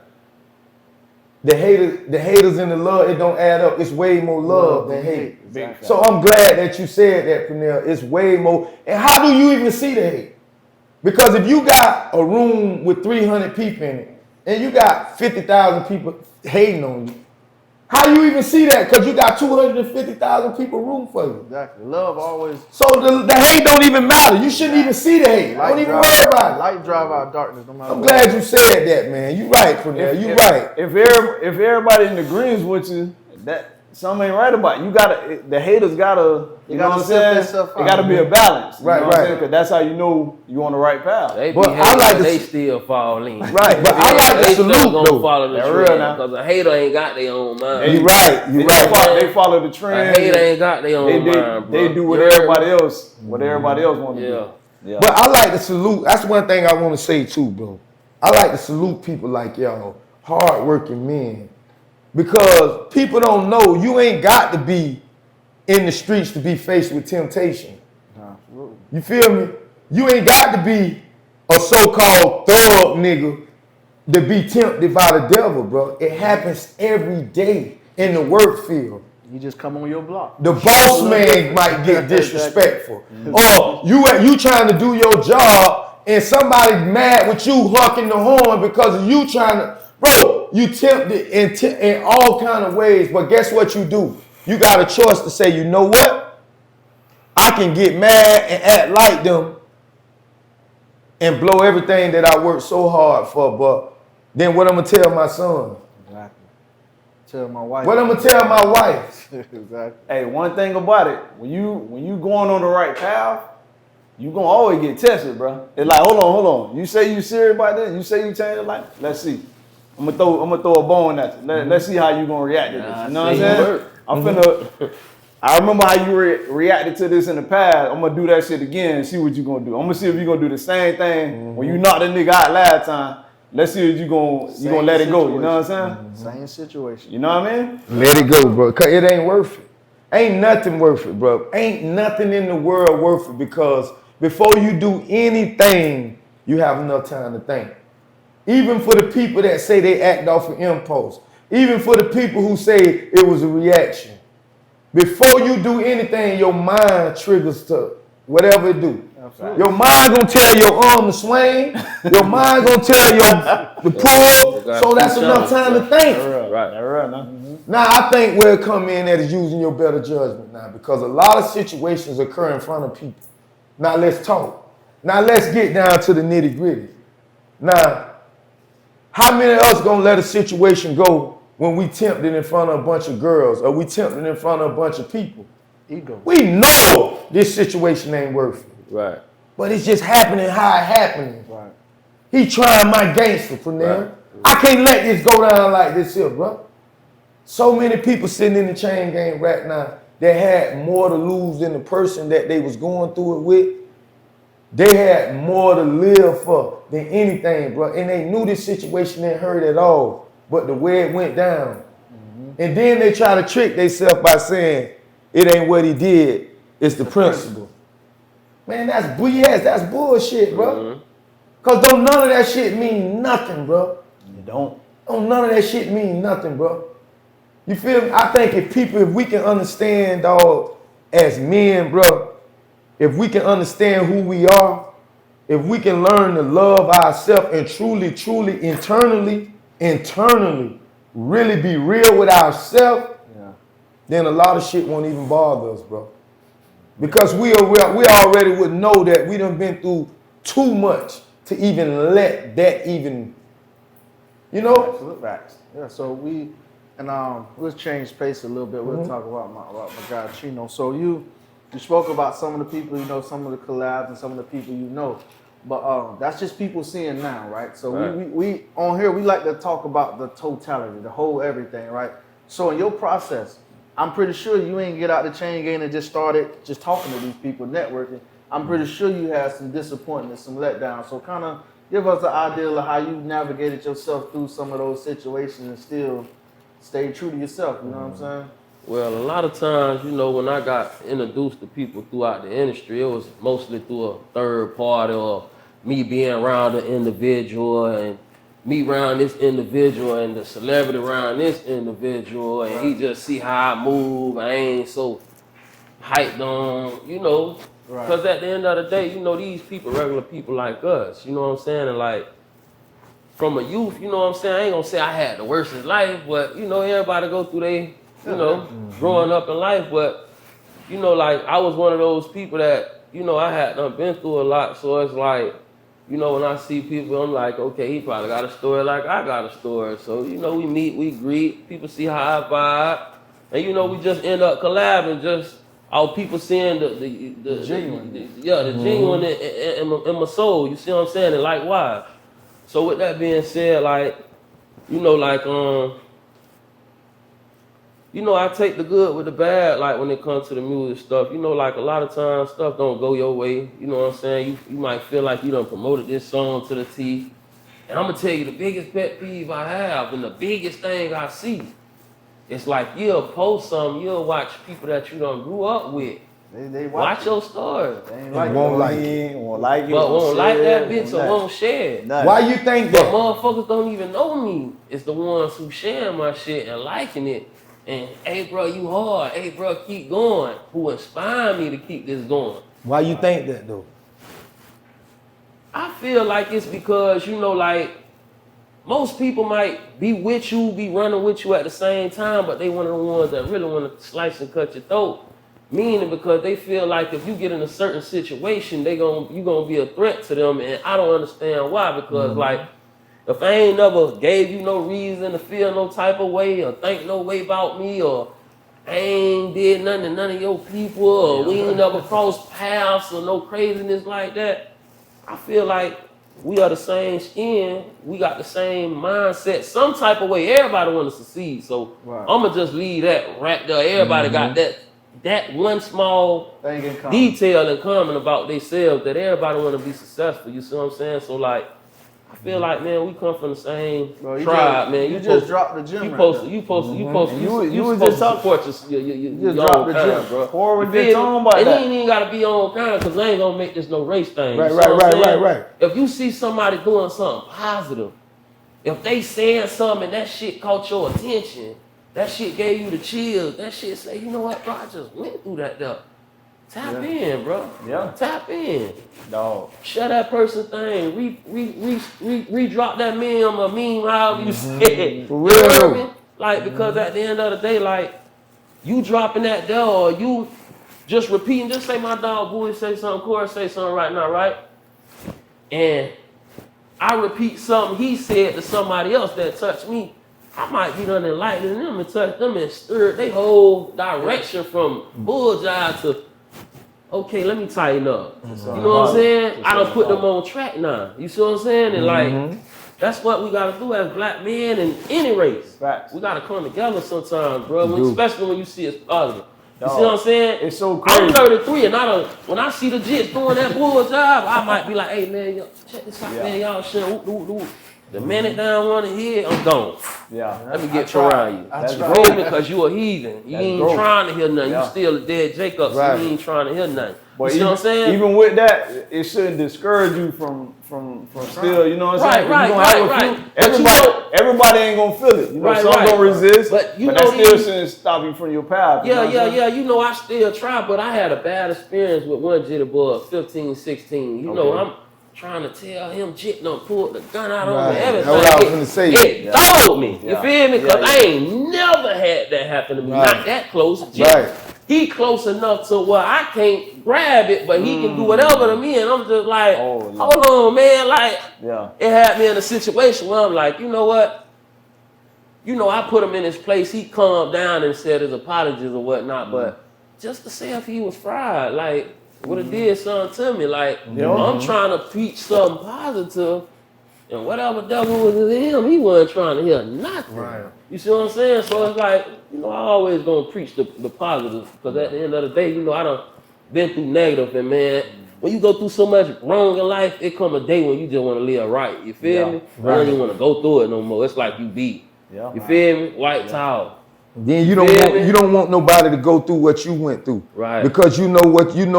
The haters and the love, it don't add up. It's way more love than hate. Exactly. So I'm glad that you said that, Pernell. It's way more. And how do you even see the hate? Because if you got a room with 300 people in it, and you got 50,000 people hating on you, how you even see that? Because you got 250,000 people room for you. Exactly. Love always. So the hate don't even matter. You shouldn't even see the hate. Don't even worry about it. Light drive out darkness. No matter I'm what. glad you said that, man. You right, Pernell. You right. If everybody in agreement with you, that something ain't right about it. You gotta, the haters gotta, you know what I'm saying? It gotta be a balance. Right, right. Because that's how you know you on the right path. They be But hating, I like but to they s- still fall in. Right, but I like They to still salute gonna though. follow the That trend real now. because a hater ain't got their own mind. You right. You right. They follow the A trend. hater ain't got their own mind, bro. They do what You heard everybody me? else want to Yeah. do. Yeah. But I like to salute. That's one thing I want to say too, bro. I like to salute people like y'all, hardworking men, because people don't know you ain't got to be in the streets to be faced with temptation. Absolutely. You feel me? You ain't got to be a so-called thug nigga to be tempted by the devil, bro. It happens every day in the work field. You just come on your block. The boss man might get disrespectful. Or you trying to do your job and somebody mad with you honking the horn because of you trying to, bro, you tempted in all kind of ways. But guess what you do? You got a choice to say, you know what? I can get mad and act like them and blow everything that I worked so hard for, but then what I'm gonna tell my son? Exactly. Tell my wife. What I'm gonna tell my wife? Exactly. Hey, one thing about it, when you going on the right path, you gonna always get tested, bro. It's like, hold on. You say you serious about this? You say you change your life? Let's see. I'm gonna throw a bone at you. Let's see how you gonna react to this. You know what I'm saying? I remember how you reacted to this in the past. I'm gonna do that shit again and see what you gonna do. I'm gonna see if you gonna do the same thing when you knocked the nigga out last time. Let's see if you gonna let it go. You know what I'm saying? Same situation. You know what I mean? Let it go, bro. Cause it ain't worth it. Ain't nothing worth it, bro. Ain't nothing in the world worth it, because before you do anything, you have enough time to think. Even for the people that say they act off of impulse. Even for the people who say it was a reaction. Before you do anything, your mind triggers to whatever it do. Absolutely. Your mind gonna tell your arm to swing. Your mind gonna tell you to pull. So that's enough time to think. Right. Now I think where it come in at is using your better judgment now, because a lot of situations occur in front of people. Now let's talk. Now let's get down to the nitty gritty. Now, how many of us gonna let a situation go when we tempted in front of a bunch of girls or we tempted in front of a bunch of people? Ego. We know this situation ain't worth it. Right. But it's just happening how it happening. Right. He trying my gangster from there. Right. I can't let this go down like this here, bro. So many people sitting in the chain gang right now that had more to lose than the person that they was going through it with. They had more to live for than anything, bro. And they knew this situation didn't hurt at all. But the way it went down. And then they try to trick themselves by saying it ain't what he did, it's the principle. Man, that's BS. That's bullshit, bro. Cause don't none of that shit mean nothing, bro. You don't. None of that shit mean nothing, bro. You feel me? I think if we can understand, dog, as men, bro, if we can understand who we are, if we can learn to love ourselves and truly, internally, really be real with ourselves, then a lot of shit won't even bother us, bro. Because we already would know that we done been through too much to even let that even, you know? Absolute facts. Yeah, so let's change pace a little bit. We'll talk about my guy Chino. So you spoke about some of the people you know, some of the collabs and some of the people you know. But that's just people seeing now, right? So Right. we on here, we like to talk about the totality, the whole everything, right? So in your process, I'm pretty sure you ain't get out the chain gang and just started just talking to these people, networking. I'm pretty sure you had some disappointment, some letdown. So kind of give us an idea of how you navigated yourself through some of those situations and still stay true to yourself, you know what I'm saying? Well, a lot of times, you know, when I got introduced to people throughout the industry, it was mostly through a third party or me being around an individual and me around this individual and the celebrity around this individual, and he just see how I move. I ain't so hyped on, you know, because at the end of the day, you know, these people, regular people like us, you know what I'm saying? And like, from a youth, you know what I'm saying? I ain't gonna say I had the worst in life, but, you know, everybody go through you know, growing up in life. But, you know, like, I was one of those people that, you know, I had been through a lot. So it's like, you know, when I see people, I'm like, okay, he probably got a story like I got a story. So, you know, we meet, we greet, people see how I vibe. And, you know, we just end up collabing, just our people seeing the genuine. the genuine in my soul. You see what I'm saying? And likewise. So with that being said, like, you know, like, you know, I take the good with the bad, like when it comes to the music stuff. You know, like a lot of times stuff don't go your way. You know what I'm saying? You might feel like you done promoted this song to the T. And I'm gonna tell you the biggest pet peeve I have and the biggest thing I see. It's like you'll post something, you'll watch people that you done grew up with. They watch your story. They ain't Like like won't it. like it. Won't like it. But won't like that bitch or nothing. won't share it. Nothing. Why you think But that? motherfuckers don't even know me. It's the ones who sharing my shit and liking it. And, hey, bro, you hard. Hey, bro, keep going. Who inspire me to keep this going. Why you think that though? I feel like it's because, you know, like, most people might be with you, be running with you at the same time, but they one of the ones that really want to slice and cut your throat. Meaning because they feel like if you get in a certain situation, you gonna be a threat to them, and I don't understand why. Because like, if I ain't never gave you no reason to feel no type of way or think no way about me, or I ain't did nothing to none of your people, or we ain't never crossed paths or no craziness like that, I feel like we are the same skin. We got the same mindset. Some type of way, everybody want to succeed. So I'ma just leave that right there. Everybody got that one small Thing in common. detail in common about themselves, that everybody want to be successful. You see what I'm saying? So like, I feel like, man, we come from the same tribe, man. You just dropped the gym. You supposed to support your dropped own the kind, gym, bro. Forward You get feel me? on by And that. he ain't even gotta be on kind, cause I ain't gonna make this no race thing. Right, You see what I'm saying? right. If you see somebody doing something positive, if they saying something and that shit caught your attention, that shit gave you the chills, that shit say, you know what, bro, I just went through that there. Tap in, bro. Yeah. Tap in. Dog. Share that person thing. Re-drop that meme, however you say it. For You real, know what I though. mean? Like, because at the end of the day, like, you dropping that there, or you just repeating, just say my dog Bouie say something, Corey say something right now, right? And I repeat something he said to somebody else that touched me, I might be done enlightening them and touch them and stir their whole direction from bull jive to, okay, let me tighten up. You know what I'm saying? I done put them on track now. You see what I'm saying? And like, that's what we gotta do as black men in any race. Facts. We gotta come together sometimes, bro. Especially when you see it's positive. You Dog. see what I'm saying? It's so crazy. I'm 33 and when I see the Jits doing that bull job, I might be like, hey man, yo, check this out, man. Y'all shit. The minute down one here, I'm gone. Yeah. Let me get around you. That's You right. feel me? Because you a heathen. You ain't growth. trying to hear nothing. Yeah. You still a dead Jacob, so Right. you ain't trying to hear nothing. But You see what I'm saying? Even with that, it shouldn't discourage you from still, you know what I'm saying? Right, You gonna have a right. few- But you know- everybody ain't gonna feel it. You know, Right, some right. gonna resist, But you but know that still these- shouldn't stop you from your path. You know what I'm saying? You know, I still try, but I had a bad experience with one jitterbug, 15, 16. You know, I'm trying to tell him Jit done pulled the gun out on Right. me. Everything. That's what I was finna say. It told me. You Yeah. feel me? Because Yeah, I ain't never had that happen to me. Right. Not that close. Jit, Right. he close enough to where I can't grab it, but he can do whatever to me. And I'm just like, Oh, yeah. hold on, man. Like, Yeah. it had me in a situation where I'm like, you know what? You know, I put him in his place. He calmed down and said his apologies or whatnot. But just to say if he was fried, like, would have did something to me. Like, I'm trying to preach something positive, and whatever devil was in him, he wasn't trying to hear nothing. Right. You see what I'm saying? So it's like, you know, I always gonna preach the positive, because at the end of the day, you know, I done been through negative, and man, when you go through so much wrong in life, it come a day when you just want to live right. You feel me? You don't even want to go through it no more. It's like you beat. Yeah. You feel me? White towel. Then you feel me? don't want nobody to go through what you went through, Right. Because you know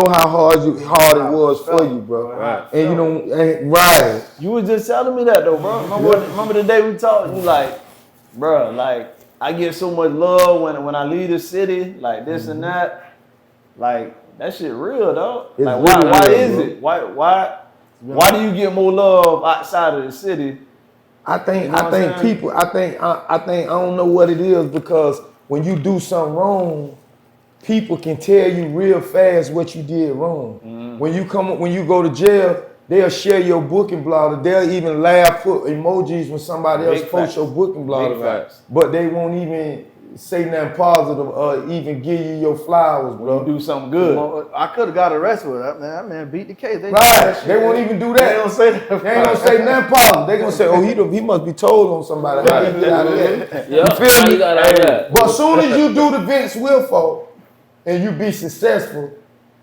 how hard it was for you, bro. Right. And you know, right. You was just telling me that though, bro. Remember the day we talked? You like, bro, like I get so much love when I leave the city, like this and that. Like that shit real, dog. It's Like really why real, is bro. it? Why do you get more love outside of the city? I think You know what I'm saying? people. I think I don't know what it is, because when you do something wrong, people can tell you real fast what you did wrong. When you go to jail, they'll share your booking blogger. They'll even laugh, put emojis when somebody else Big posts facts. your booking blogger. Big facts. But they won't even say nothing positive or even give you your flowers, When bro. you do something good. I could have got arrested with that, man. That man beat the case. They Right. They won't even do that. They don't say that. They ain't gonna say nothing positive. They gonna say, oh, he must be told on somebody how he get out of that. Yeah, You feel me? you got out of that. But as soon as you do the Vince Wilfork and you be successful,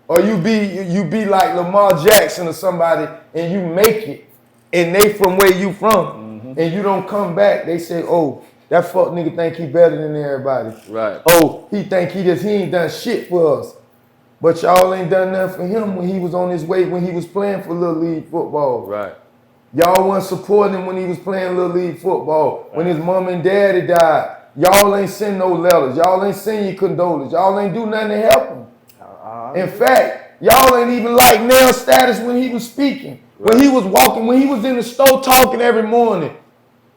or you be like Lamar Jackson or somebody and you make it, and they from where you from, and you don't come back, they say, oh, that fuck nigga think he better than everybody. Right. Oh, he think he ain't done shit for us. But y'all ain't done nothing for him when he was on his way, when he was playing for Little League football. Right. Y'all wasn't supporting him when he was playing Little League football. When his mom and daddy died, y'all ain't send no letters. Y'all ain't send you condolences. Y'all ain't do nothing to help him. In fact, y'all ain't even like Nell status when he was speaking. Right. When he was walking, when he was in the store talking every morning.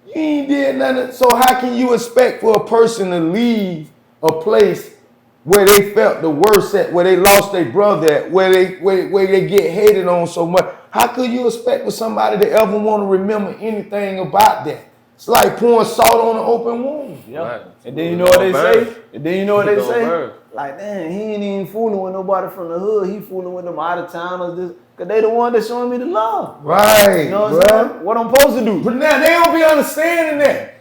You ain't did nothing. So how can you expect for a person to leave a place where they felt the worst at, where they lost their brother at, where they get hated on so much? How could you expect for somebody to ever want to remember anything about that? It's like pouring salt on an open wound. Yeah. Right. And then you know what they say? And then you know what they say? Burn. Like, damn, he ain't even fooling with nobody from the hood. He fooling with them out of towners. Cause they the one that's showing me the love. Right. You know what I'm saying? What I'm supposed to do. But now they don't be understanding that.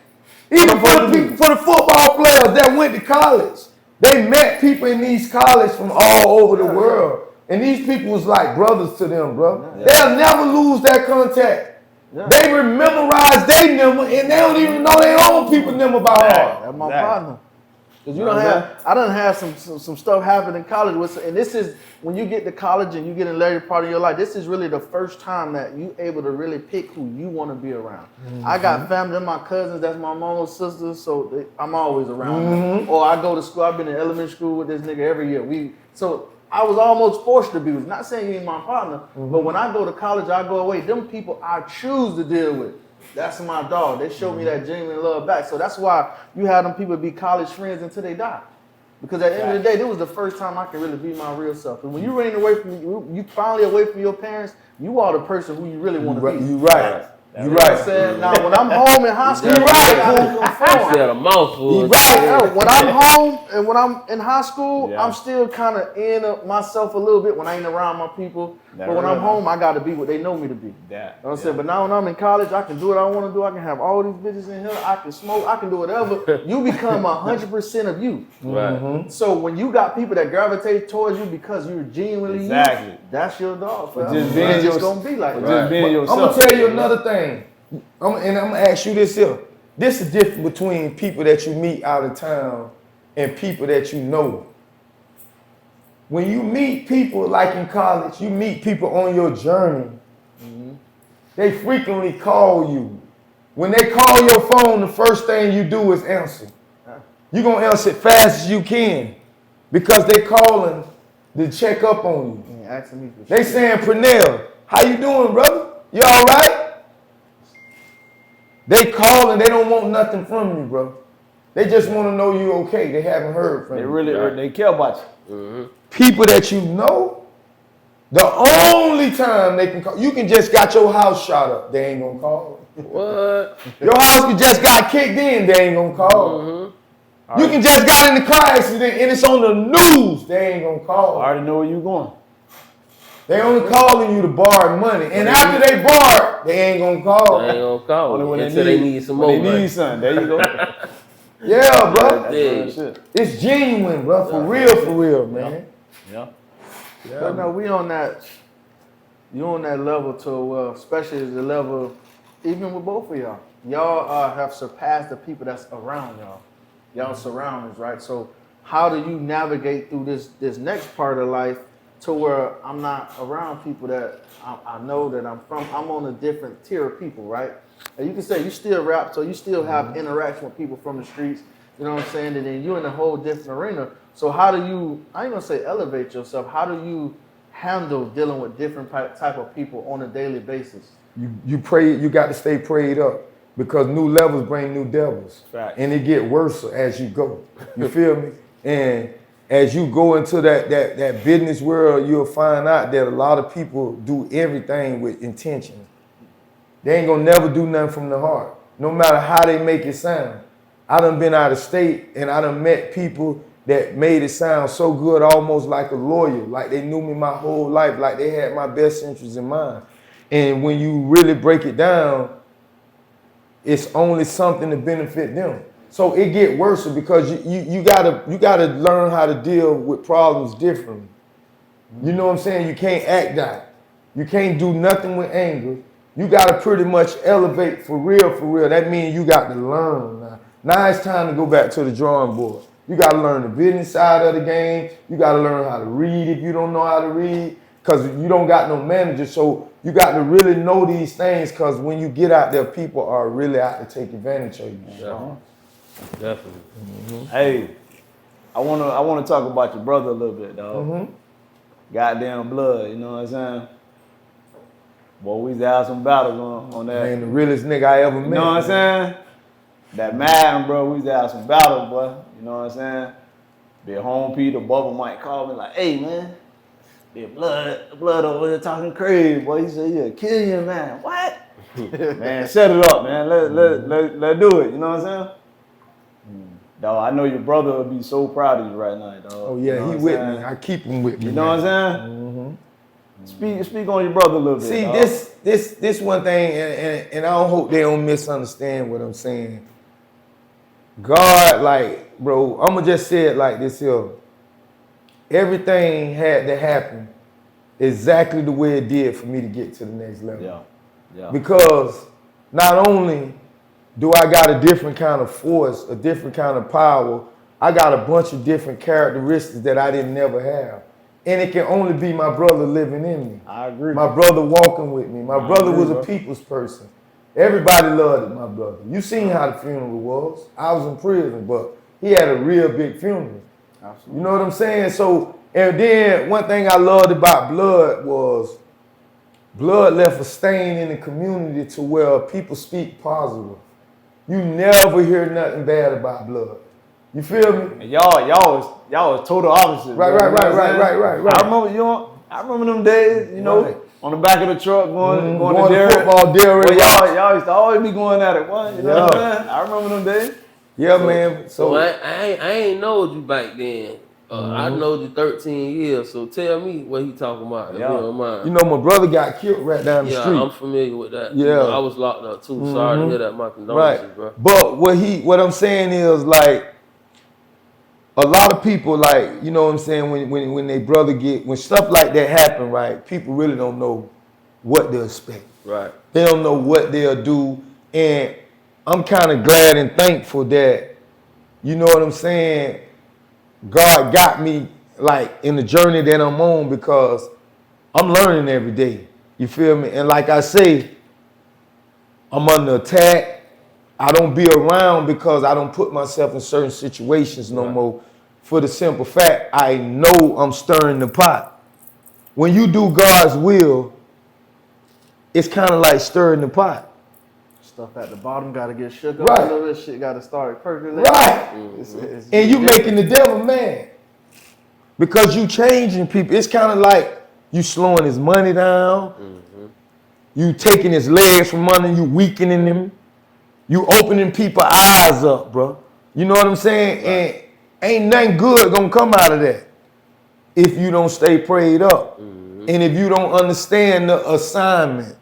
Even for the football players that went to college, they met people in these colleges from all over the world. And these people was like brothers to them, bro. Yeah. They'll never lose that contact. Yeah. They memorize their number and they don't even know their own people number by heart. That's my partner. Cause you don't have, I done have some stuff happen in college with, and this is when you get to college and you get in later part of your life. This is really the first time that you able to really pick who you want to be around. I got family, they're my cousins, that's my mama's sisters, so I'm always around them. Or I go to school. I've been in elementary school with this nigga every year. So I was almost forced to be. Not saying you ain't my partner, but when I go to college, I go away. Them people I choose to deal with. That's my dog. They show me that genuine love back. So that's why you have them people be college friends until they die. Because at the end of the day, this was the first time I could really be my real self. And when you running away from you finally away from your parents, you are the person who you really want to be. You right. You know what I'm saying? Now, when I'm home in high school, I said a mouthful. Right. When I'm home and when I'm in high school, I'm still kind of in myself a little bit when I ain't around my people. But when I'm home, I got to be what they know me to be. You know what I'm saying? But now when I'm in college, I can do what I want to do. I can have all these bitches in here. I can smoke. I can do whatever. You become 100% of you. Right. So when you got people that gravitate towards you because you're genuinely you, that's your dog. It's just going to be like that. I'm going to tell you another thing. I'm going to ask you this here. This is different between people that you meet out of town and people that you know. When you meet people like in college, you meet people on your journey. They frequently call you. When they call your phone, the first thing you do is answer. You're going to answer it fast as you can because they calling to check up on you. They saying, Pernell, how you doing, brother? You all right? They call and they don't want nothing from you, bro. They just want to know you okay. They haven't heard from you. They care about you. People that you know, the only time they can call, you can just got your house shot up. They ain't gonna call. What? Your house just got kicked in. They ain't gonna call. You can just got in the car accident and it's on the news. They ain't gonna call. I already know where you going. They only calling you to borrow money. And after they borrow, they ain't gonna call. They ain't gonna call. Only when until they need some more money. They money. need something. There you go. Yeah, bro. It's genuine, bro. For real, man. Yeah. But no, we on that. You on that level to, especially the level, even with both of y'all. Y'all have surpassed the people that's around y'all. Y'all surroundings, right? So how do you navigate through this next part of life to where I'm not around people that I know that I'm from? I'm on a different tier of people, right? And you can say you still rap, so you still have interaction with people from the streets, you know what I'm saying? And then you're in a whole different arena. So how do you, I ain't gonna say elevate yourself, how do you handle dealing with different type of people on a daily basis? You pray, you got to stay prayed up because new levels bring new devils. Right. And it get worse as you go. You feel me? And as you go into that business world, you'll find out that a lot of people do everything with intention. They ain't gonna never do nothing from the heart, no matter how they make it sound. I done been out of state and I done met people that made it sound so good, almost like a lawyer, like they knew me my whole life, like they had my best interests in mind. And when you really break it down, it's only something to benefit them. So it get worse because you gotta learn how to deal with problems differently. You know what I'm saying? You can't act out. You can't do nothing with anger. You gotta pretty much elevate for real, for real. That means you got to learn now. Now it's time to go back to the drawing board. You gotta learn the business side of the game. You gotta learn how to read if you don't know how to read, because you don't got no manager. So you got to really know these things, because when you get out there, people are really out to take advantage of you. Yeah. Definitely. Mm-hmm. Hey, I wanna talk about your brother a little bit, dog. Mm-hmm. Goddamn blood, you know what I'm saying? Boy, we used to have some battles on that. Man, the realest nigga I ever met. You know what I'm saying? That Madden, bro, we used to have some battles, boy. You know what I'm saying? Big home Peter, Bubba might call me like, hey, man, big blood over there talking crazy, boy. He said, yeah, kill you, man. What? Man, set it up, man. Let's do it. You know what I'm saying? Dog, I know your brother will be so proud of you right now, dog. Oh yeah, you know he with me. I keep him with me. You know what I'm saying? Mm-hmm. Speak on your brother a little bit. See, dog. this one thing, and I don't hope they don't misunderstand what I'm saying. God, like, bro, I'm gonna just say it like this here. Everything had to happen exactly the way it did for me to get to the next level. Yeah. Because not only do I got a different kind of force, a different kind of power, I got a bunch of different characteristics that I didn't never have. And it can only be my brother living in me. I agree. My brother walking with me. My brother was a people's person. Everybody loved my brother. You seen how the funeral was. I was in prison, but he had a real big funeral. Absolutely. You know what I'm saying? So, and then one thing I loved about Blood was Blood left a stain in the community to where people speak positive. You never hear nothing bad about Blood. You feel me? And y'all was total opposites. Right. I remember them days, you know, on the back of the truck going to Derrick. Football, Derrick. Y'all used to always be going at it. What? You know what I'm saying? I remember them days. Yeah, man. So I ain't knowed you back then. I knowed you 13 years. So tell me what he talking about. If you don't mind. You know, my brother got killed right down the street. Yeah, I'm familiar with that. Yeah. You know, I was locked up too. Sorry to hear that. My condolences, bro. But what I'm saying is, like, a lot of people, like, you know what I'm saying, when they brother when stuff like that happen, right, people really don't know what to expect. Right. They don't know what they'll do. And I'm kind of glad and thankful that, you know what I'm saying, God got me, like, in the journey that I'm on, because I'm learning every day. You feel me? And like I say, I'm under attack. I don't be around because I don't put myself in certain situations no more. For the simple fact, I know I'm stirring the pot. When you do God's will, it's kind of like stirring the pot. Stuff at the bottom got to get shook up. Right. A little bit. Shit got to start percolating. Right. It's And you making the devil mad because you changing people. It's kind of like you slowing his money down. You taking his legs from under you, weakening him. You opening people's eyes up, bro. You know what I'm saying? And ain't nothing good gonna come out of that if you don't stay prayed up. And if you don't understand the assignment.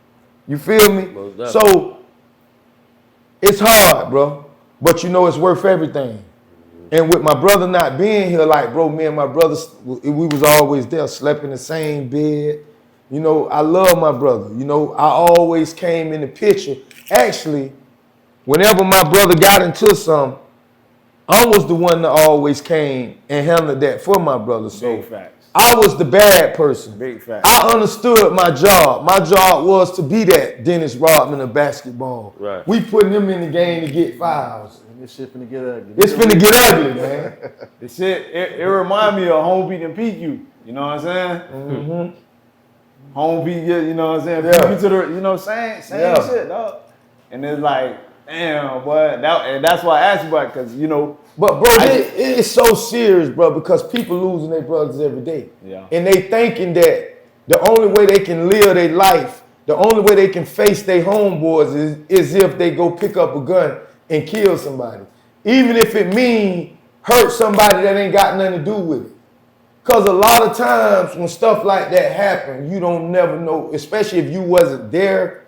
You feel me? So it's hard, bro. But you know it's worth everything. And with my brother not being here, like, bro, me and my brothers, we was always there, slept in the same bed. You know, I love my brother. You know, I always came in the picture. Actually, whenever my brother got into something, I was the one that always came and handled that for my brother. So Big facts. I was the bad person. Big facts. I understood my job. My job was to be that Dennis Rodman of basketball. Right. We putting him in the game to get fouls. This shit finna get ugly. It's finna get ugly, man. The shit, it remind me of Home Beat and PQ. You know what I'm saying? Home Beat, you know what I'm saying? PQ to the, you know, same shit, dog. And it's like, damn, boy, and that's why I asked you about it, because, you know. But, bro, it is so serious, bro, because people losing their brothers every day. Yeah. And they thinking that the only way they can live their life, the only way they can face their homeboys is if they go pick up a gun and kill somebody. even if it mean hurt somebody that ain't got nothing to do with it. Because a lot of times when stuff like that happen, you don't never know, especially if you wasn't there,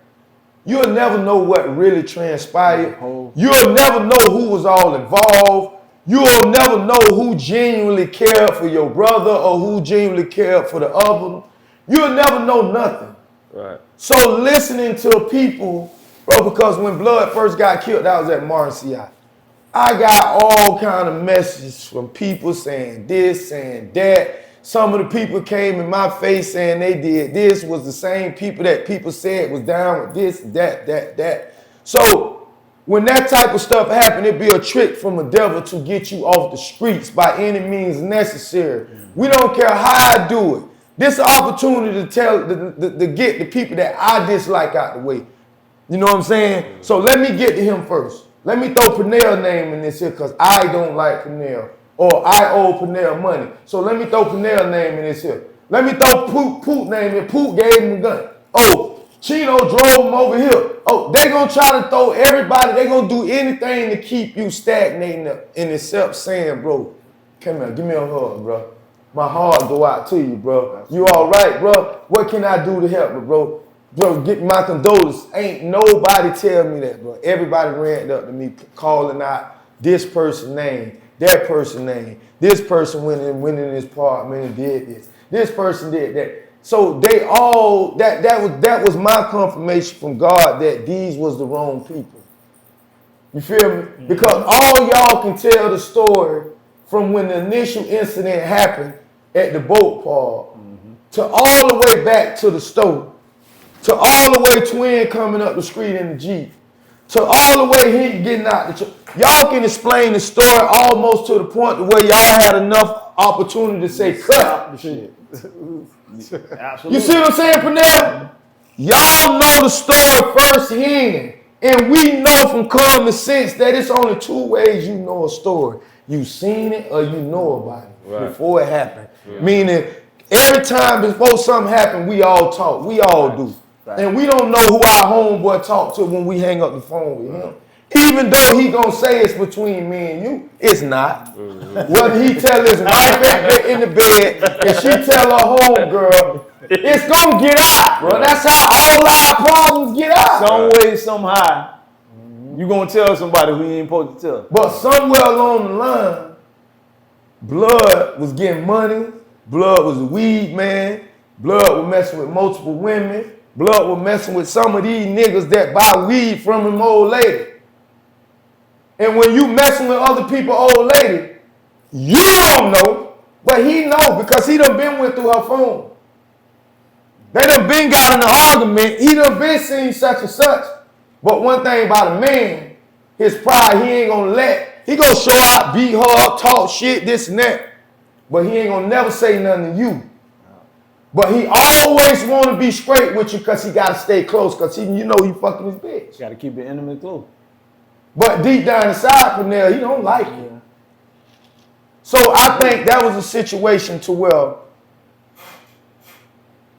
you'll never know what really transpired. You'll never know who was all involved. You'll never know who genuinely cared for your brother or who genuinely cared for the other. You'll never know nothing. Right. So listening to people, bro, because when Blood first got killed, that was at Marcia. I got all kind of messages from people saying this, saying that. Some of the people came in my face saying they did this, was the same people that people said was down with this, that. So when that type of stuff happened, it'd be a trick from the devil to get you off the streets by any means necessary. We don't care how I do it. This is an opportunity to tell, to get the people that I dislike out the way. You know what I'm saying? So let me get to him first. Let me throw Pernell's name in this here because I don't like Pernell. Or I owe Pernell money. So let me throw Pernell's name in this here. Let me throw Poot name in. Poot gave him a gun. Oh, Chino drove him over here. Oh, they gonna try to throw everybody. They gonna do anything to keep you stagnating in itself saying, bro, come here, give me a hug, bro. My heart go out to you, bro. You all right, bro? What can I do to help you, bro? Bro, get my condolences. Ain't nobody tell me that, bro. Everybody ran up to me calling out this person's name, that person's name. This person went in his apartment and did this. This person did that. So they all, that was my confirmation from God that these was the wrong people. You feel me? Because all y'all can tell the story from when the initial incident happened at the boat park to all the way back to the store. To all the way Twin coming up the street in the Jeep. To all the way he getting out the y'all can explain the story almost to the point to where y'all had enough opportunity to say cut. Shit. Absolutely. You see what I'm saying, Pernell? Y'all know the story firsthand. And we know from common sense that it's only two ways you know a story. You seen it or you know about it before it happened. Yeah. Meaning every time before something happened, we all talk. We all do. And we don't know who our homeboy talk to when we hang up the phone with him. Even though he gonna say it's between me and you, it's not. Whether he tell his wife in the bed and she tell her homegirl, it's gonna get out, bro. That's how all our problems get out. Some way, somehow, you gonna tell somebody who you ain't supposed to tell. But somewhere along the line, Blood was getting money. Blood was a weed man. Blood was messing with multiple women. Blood was messing with some of these niggas that buy weed from him old lady. And when you messing with other people old lady, you don't know, but he know because he done been went through her phone. They done been got in an argument. He done been seen such and such. But one thing about a man, his pride, he ain't gonna let. He gonna show out, beat her up, talk shit, this and that. But he ain't gonna never say nothing to you. But he always want to be straight with you because he got to stay close because you know he fucking his bitch. Got to keep it intimate close. But deep down inside, Pernell, he don't like it. So I think that was a situation to where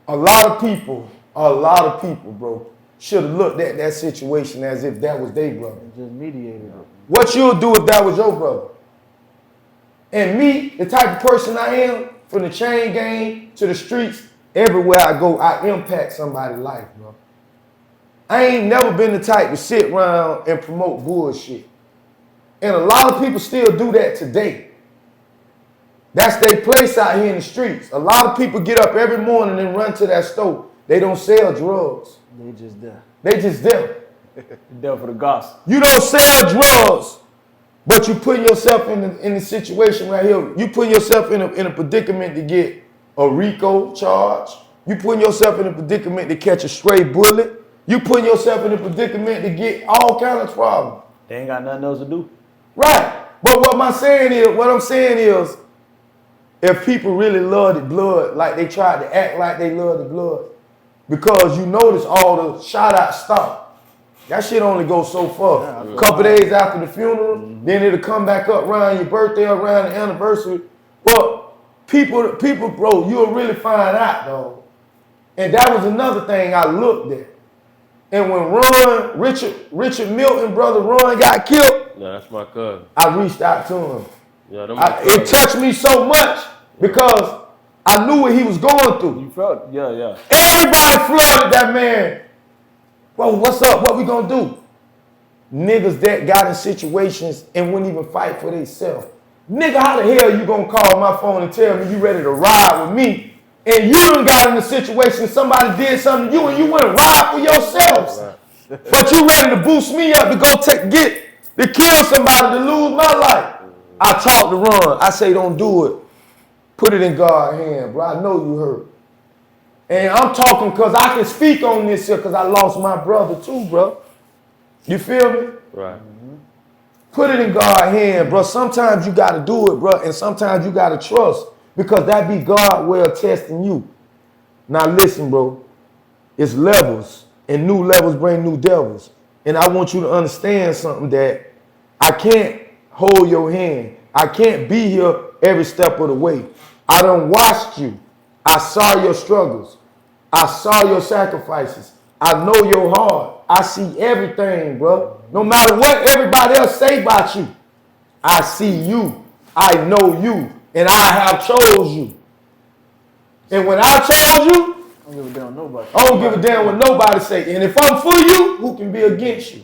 a lot of people, bro, should have looked at that situation as if that was their brother. Just mediated it. What you'll do if that was your brother? And me, the type of person I am, from the chain gang to the streets, everywhere I go, I impact somebody's life, bro. I ain't never been the type to sit around and promote bullshit. And a lot of people still do that today. That's their place out here in the streets. A lot of people get up every morning and run to that store. They don't sell drugs. They just there. They just there. There for the gossip. You don't sell drugs. But you putting yourself in the situation right here. You putting yourself in a predicament to get a RICO charge. You putting yourself in a predicament to catch a stray bullet. You putting yourself in a predicament to get all kinds of problems. They ain't got nothing else to do. Right. But what I'm saying is, if people really love the blood, like they tried to act like they love the blood, because you notice all the shout out stop. That shit only goes so far. A couple days after the funeral, then it'll come back up around your birthday, around the anniversary. But people, bro, you'll really find out, though. And that was another thing I looked at. And when Richard Milton, brother Ron, got killed, Yeah, that's my cousin. I reached out to him. Yeah, It touched me so much because I knew what he was going through. You felt, yeah. Everybody flooded that man. Bro, what's up? What we gonna do? Niggas that got in situations and wouldn't even fight for themselves. Nigga, how the hell you gonna call my phone and tell me you ready to ride with me and you done got in a situation somebody did something to you and you wanna ride for yourselves? Right. But you ready to boost me up to go to kill somebody to lose my life. I talk to Ron. I say don't do it. Put it in God's hand, bro. I know you heard. And I'm talking because I can speak on this here because I lost my brother too, bro. You feel me? Right. Put it in God's hand, bro. Sometimes you got to do it, bro. And sometimes you got to trust because that be God well testing you. Now listen, bro. It's levels and new levels bring new devils. And I want you to understand something that I can't hold your hand. I can't be here every step of the way. I done watched you. I saw your struggles. I saw your sacrifices. I know your heart. I see everything, bro. No matter what everybody else say about you, I see you. I know you. And I have chose you. And when I chose you, I don't give a damn nobody. I don't give a damn what nobody say. And if I'm for you, who can be against you?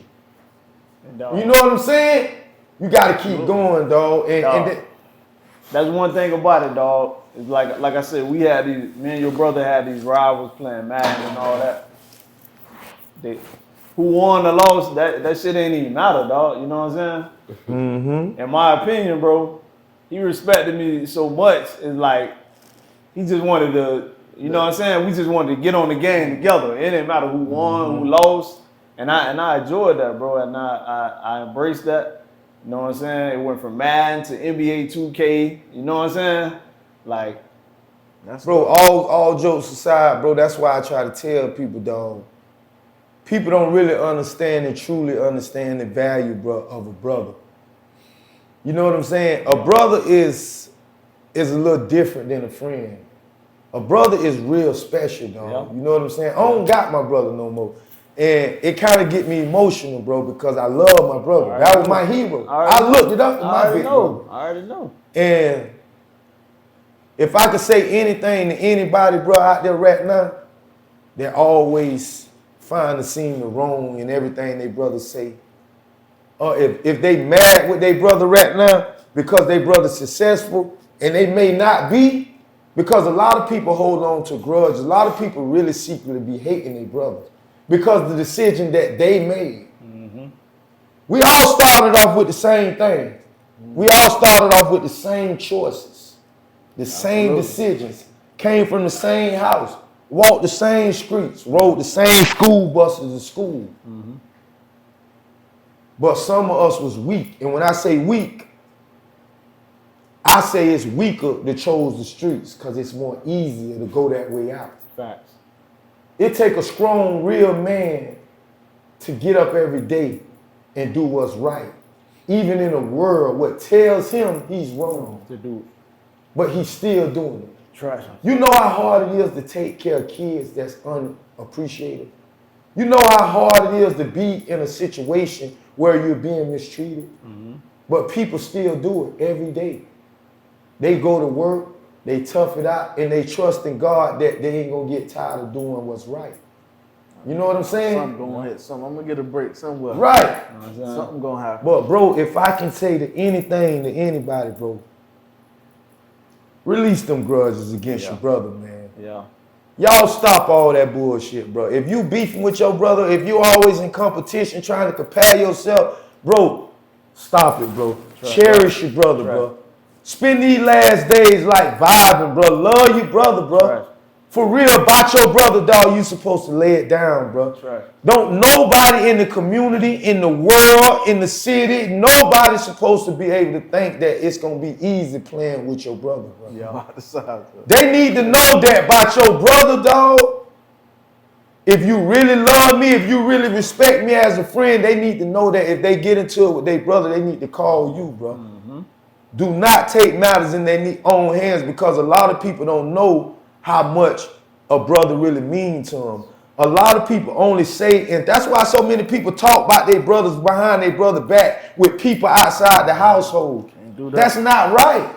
You know what I'm saying? You got to keep going, dog. And that's one thing about it, dog. It's like I said, me and your brother had these rivals playing Madden and all that. Who won or lost, that shit ain't even matter, dog. You know what I'm saying? Mm-hmm. In my opinion, bro, he respected me so much. It's like he just wanted to, you know what I'm saying? We just wanted to get on the game together. It didn't matter who won, who lost, and I enjoyed that, bro. And I embraced that. You know what I'm saying? It went from Madden to NBA 2K. You know what I'm saying? Like, bro, all jokes aside, bro, that's why I try to tell people, dog. People don't really understand and truly understand the value, bro, of a brother. You know what I'm saying? A brother is a little different than a friend. A brother is real special, dog. Yeah. You know what I'm saying? I don't got my brother no more. And it kind of get me emotional, bro, because I love my brother. That was my hero. I looked it up to my big brother. I already know. And if I could say anything to anybody, bro, out there right now, they always find the seem the wrong in everything they brother say. Or if they mad with their brother right now because they brother successful, and they may not be, because a lot of people hold on to grudges. A lot of people really secretly be hating their brothers because of the decision that they made. Mm-hmm. We all started off with the same thing. Mm-hmm. We all started off with the same choices, the same decisions, came from the same house, walked the same streets, rode the same school buses to school. Mm-hmm. But some of us was weak. And when I say weak, I say it's weaker to chose the streets because it's more easier to go that way out. Facts. It take a strong, real man to get up every day and do what's right. Even in a world what tells him he's wrong to do it. But he's still doing it. Trash. You know how hard it is to take care of kids that's unappreciated? You know how hard it is to be in a situation where you're being mistreated? Mm-hmm. But people still do it every day. They go to work, they tough it out, and they trust in God that they ain't gonna get tired of doing what's right. You know what I'm saying? Something gonna hit something. I'm gonna get a break somewhere. Right. Something gonna happen. But bro, if I can say to anything to anybody, bro, release them grudges against your brother, man. Yeah. Y'all stop all that bullshit, bro. If you beefing with your brother, if you always in competition trying to compare yourself, bro, stop it, bro. Cherish your brother, bro. Spend these last days like vibing, bro. Love your brother, bro. For real, about your brother, dog, you supposed to lay it down, bro. Don't nobody in the community, in the world, in the city, nobody's supposed to be able to think that it's going to be easy playing with your brother, bro. Yeah. They need to know that about your brother, dog. If you really love me, if you really respect me as a friend, they need to know that if they get into it with their brother, they need to call you, bro. Mm-hmm. Do not take matters in their own hands because a lot of people don't know how much a brother really means to them. A lot of people only say, and that's why so many people talk about their brothers behind their brother back with people outside the household. do that. That's not right.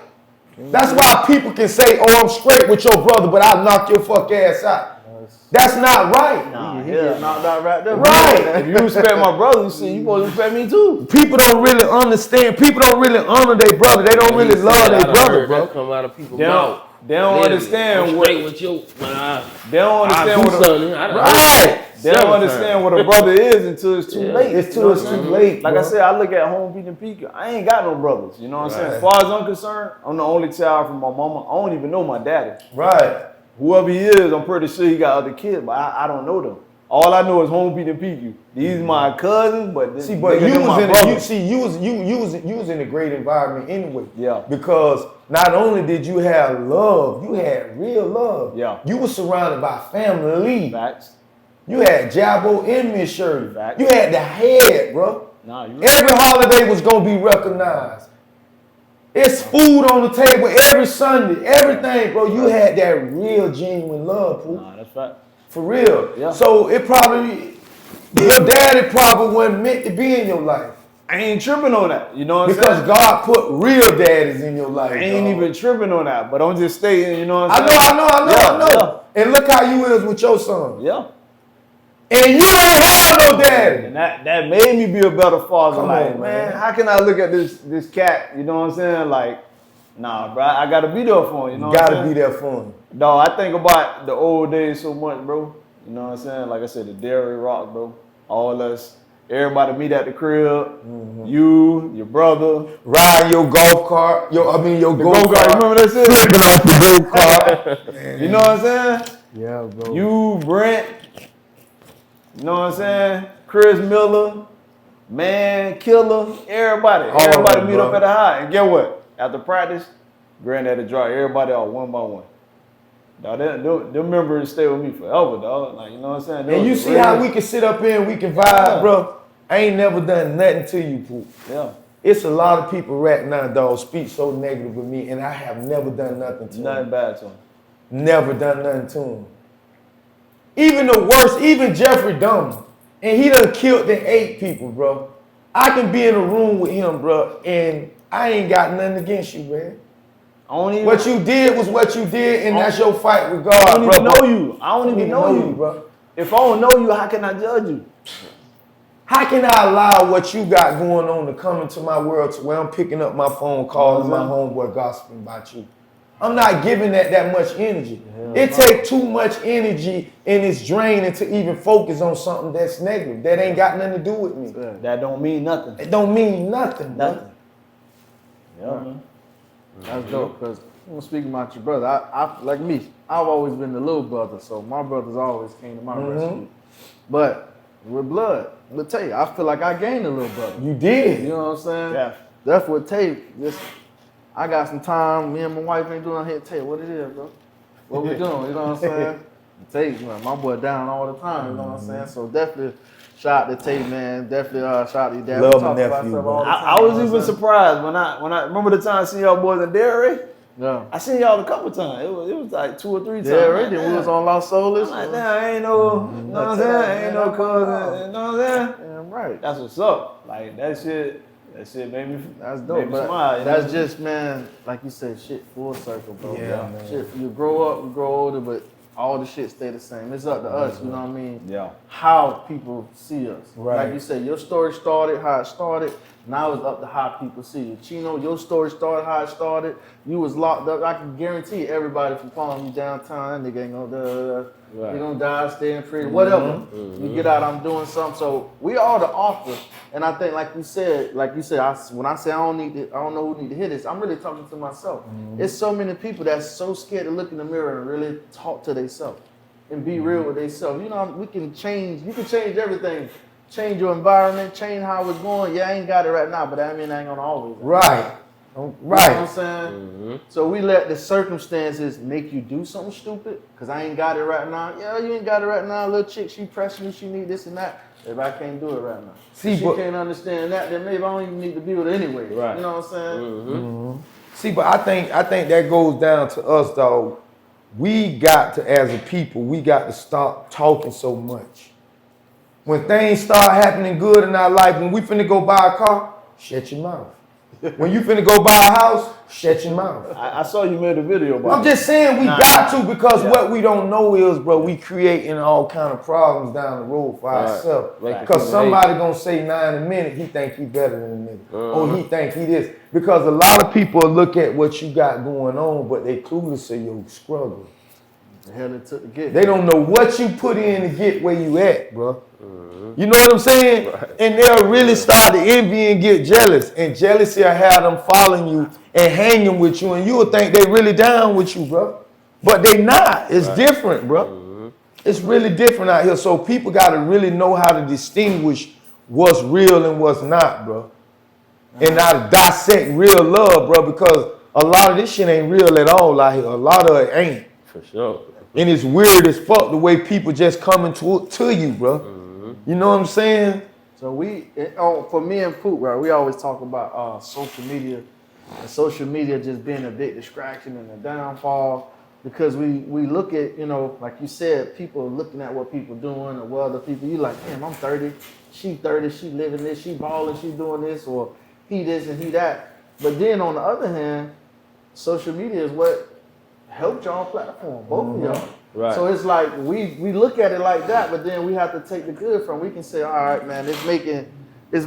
That's why people can say, oh, I'm straight with your brother, but I'll knock your fuck ass out. That's not right. Nah, he get knocked out right there. Right. If you respect my brother, you supposed to respect me too. People don't really understand. People don't really honor their brother. They don't really love their brother, bro. Come out of people's They mouth. don't understand what. Straight with you. They don't understand what. Right. They don't understand what a brother is until it's too late. It's too late. Like I said, I look at home beating peak. I ain't got no brothers. You know what I'm saying? As far as I'm concerned, I'm the only child from my mama. I don't even know my daddy. Right. Whoever he is, I'm pretty sure he got other kids, but I don't know them. All I know is home beating peak. These my cousins, but see, but you was in a great environment anyway. Yeah. Because not only did you have love, you had real love. Yeah. You were surrounded by family. Facts. You had Jabbo and Miss Shirley. Facts. You had the head, bro. Nah, you Every holiday was gonna be recognized. It's food on the table every Sunday, everything, bro. You had that real, genuine love, bro. Nah, that's fact. For real. Yeah. So it probably, your daddy probably wasn't meant to be in your life. I ain't tripping on that. You know what I'm Because saying? God put real daddies in your life. I ain't dog. even tripping on that, but I'm just stating, you know what I I'm know, saying? I know. And look how you is with your son. Yeah. And you ain't have no daddy. And that made me be a better father. Come like, on, man, man. how can I look at this cat, you know what I'm saying? Like, nah, bro, I gotta be there for him, you know You what I'm gotta saying? be there for him. Dog, I think about the old days so much, bro. You know what I'm saying? Like I said, the Dairy Rock, bro. All us, everybody meet at the crib. You, your brother. Riding your golf cart, your The go-kart. remember that shit? Flipping off the go-kart. You know what I'm saying? Yeah, bro. You, Brent, you know what I'm saying? Chris Miller, Man, Killer, everybody. All Everybody right, meet bro. up at the high. And get what? After practice, Granddaddy draw everybody out one by one. Dog, them members stay with me forever, dog. Like, you know what I'm saying? And you see how we can sit up here and we can vibe, bro. I ain't never done nothing to you, Poop. Yeah. It's a lot of people right now, dog, speak so negative with me, and I have never done nothing to Nothing them. bad to him. Never done nothing to him. Even the worst, even Jeffrey Dahmer, and he done killed and 8 people, bro. I can be in a room with him, bro, and I ain't got nothing against you, man. What you did was what you did, and that's your fight with God, I don't bro. even know you. I don't even know you, bro. If I don't know you, how can I judge you? How can I allow what you got going on to come into my world to where I'm picking up my phone, calling my homeboy gossiping about you? I'm not giving that much energy. It takes too much energy and it's draining to even focus on something that's negative. That ain't got nothing to do with me. That don't mean nothing. It don't mean nothing, bro. Nothing. Yeah, man. That's dope, because I'm speaking about your brother. I like me, I've always been the little brother, so my brothers always came to my rescue. But with blood, but tell you, I feel like I gained a little brother. You did. You know what I'm saying? Yeah. That's what Tate, I got some time, me and my wife ain't doing out here, Tate, what it is, bro? What we doing, you know what I'm saying? Tate, man, my boy down all the time, you know what I'm saying? So definitely shout out to Tate, man. Definitely shout out to your dad. Love We my talk about nephew, stuff bro. all the time, I you was know even what I'm saying? surprised when I remember the time I seen y'all boys in Dairy. Yeah. I seen y'all a couple times. It was like 2 or 3 times. Yeah, right there. We was on Los Solis. I'm like, damn, ain't no, you know what I'm saying? Ain't no cousin, you know what I'm saying? Yeah, right. That's what's up. Like, that shit made me, That's made dope, me but smile. You that's know? just, man, like you said, shit full circle, bro. Yeah, man. Shit, you grow up, you grow older, but all the shit stay the same. It's up to us, you know what I mean? Yeah. How people see us. Right. Like you said, your story started how it started. Now it's up to how people see you. Chino, your story started how it started. You was locked up. I can guarantee everybody from following you downtown, that nigga ain't gonna Right. you gonna die, stay in prison, whatever. You get out, I'm doing something. So we are the author. And I think, like you said, when I say I don't know who need to hear this, I'm really talking to myself. It's so many people that's so scared to look in the mirror and really talk to themselves and be real with themselves. You know, you can change everything. Change your environment, change how it's going. Yeah, I ain't got it right now, but that mean I ain't gonna always. Right. You know what Right. I'm saying? So we let the circumstances make you do something stupid, because I ain't got it right now. Yeah, you ain't got it right now. Little chick, she pressing you, she need this and that. If I can't do it right now. See, she but- can't understand that, then maybe I don't even need to be with her anyway. Right. You know what I'm saying? See, but I think that goes down to us, though. We got to, as a people, we got to stop talking so much. When things start happening good in our life, when we finna go buy a car, shut your mouth. When you finna go buy a house, shut your mouth. I saw you made a video about I'm just saying we got to, because Yeah. what we don't know is, bro, we creating all kind of problems down the road for ourselves. Because somebody gonna say 9 a minute, he think he better than a nigga. Or he think he this. Because a lot of people look at what you got going on, but they clueless to your struggle. The hell it took to get. They don't know what you put in to get where you at, bro. You know what I'm saying? And they'll really start to envy and get jealous. And jealousy will have them following you and hanging with you. And you'll think they really down with you, bro. But they not. It's different, bro. It's really different out here. So people got to really know how to distinguish what's real and what's not, bro. And how to dissect real love, bro. Because a lot of this shit ain't real at all out here. A lot of it ain't. For sure. And it's weird as fuck the way people just coming to you, bro. You know what I'm saying? So for me and Poop, right, we always talk about social media, and social media just being a big distraction and a downfall, because we look at, you know, like you said, people looking at what people doing or what other people, you like, damn, I'm 30, she 30, she living this, she balling, she doing this, or he this and he that. But then on the other hand, social media is what helped y'all platform, both of y'all. Right. So it's like we look at it like that, but then we have to take the good from. We can say, all right, man, it's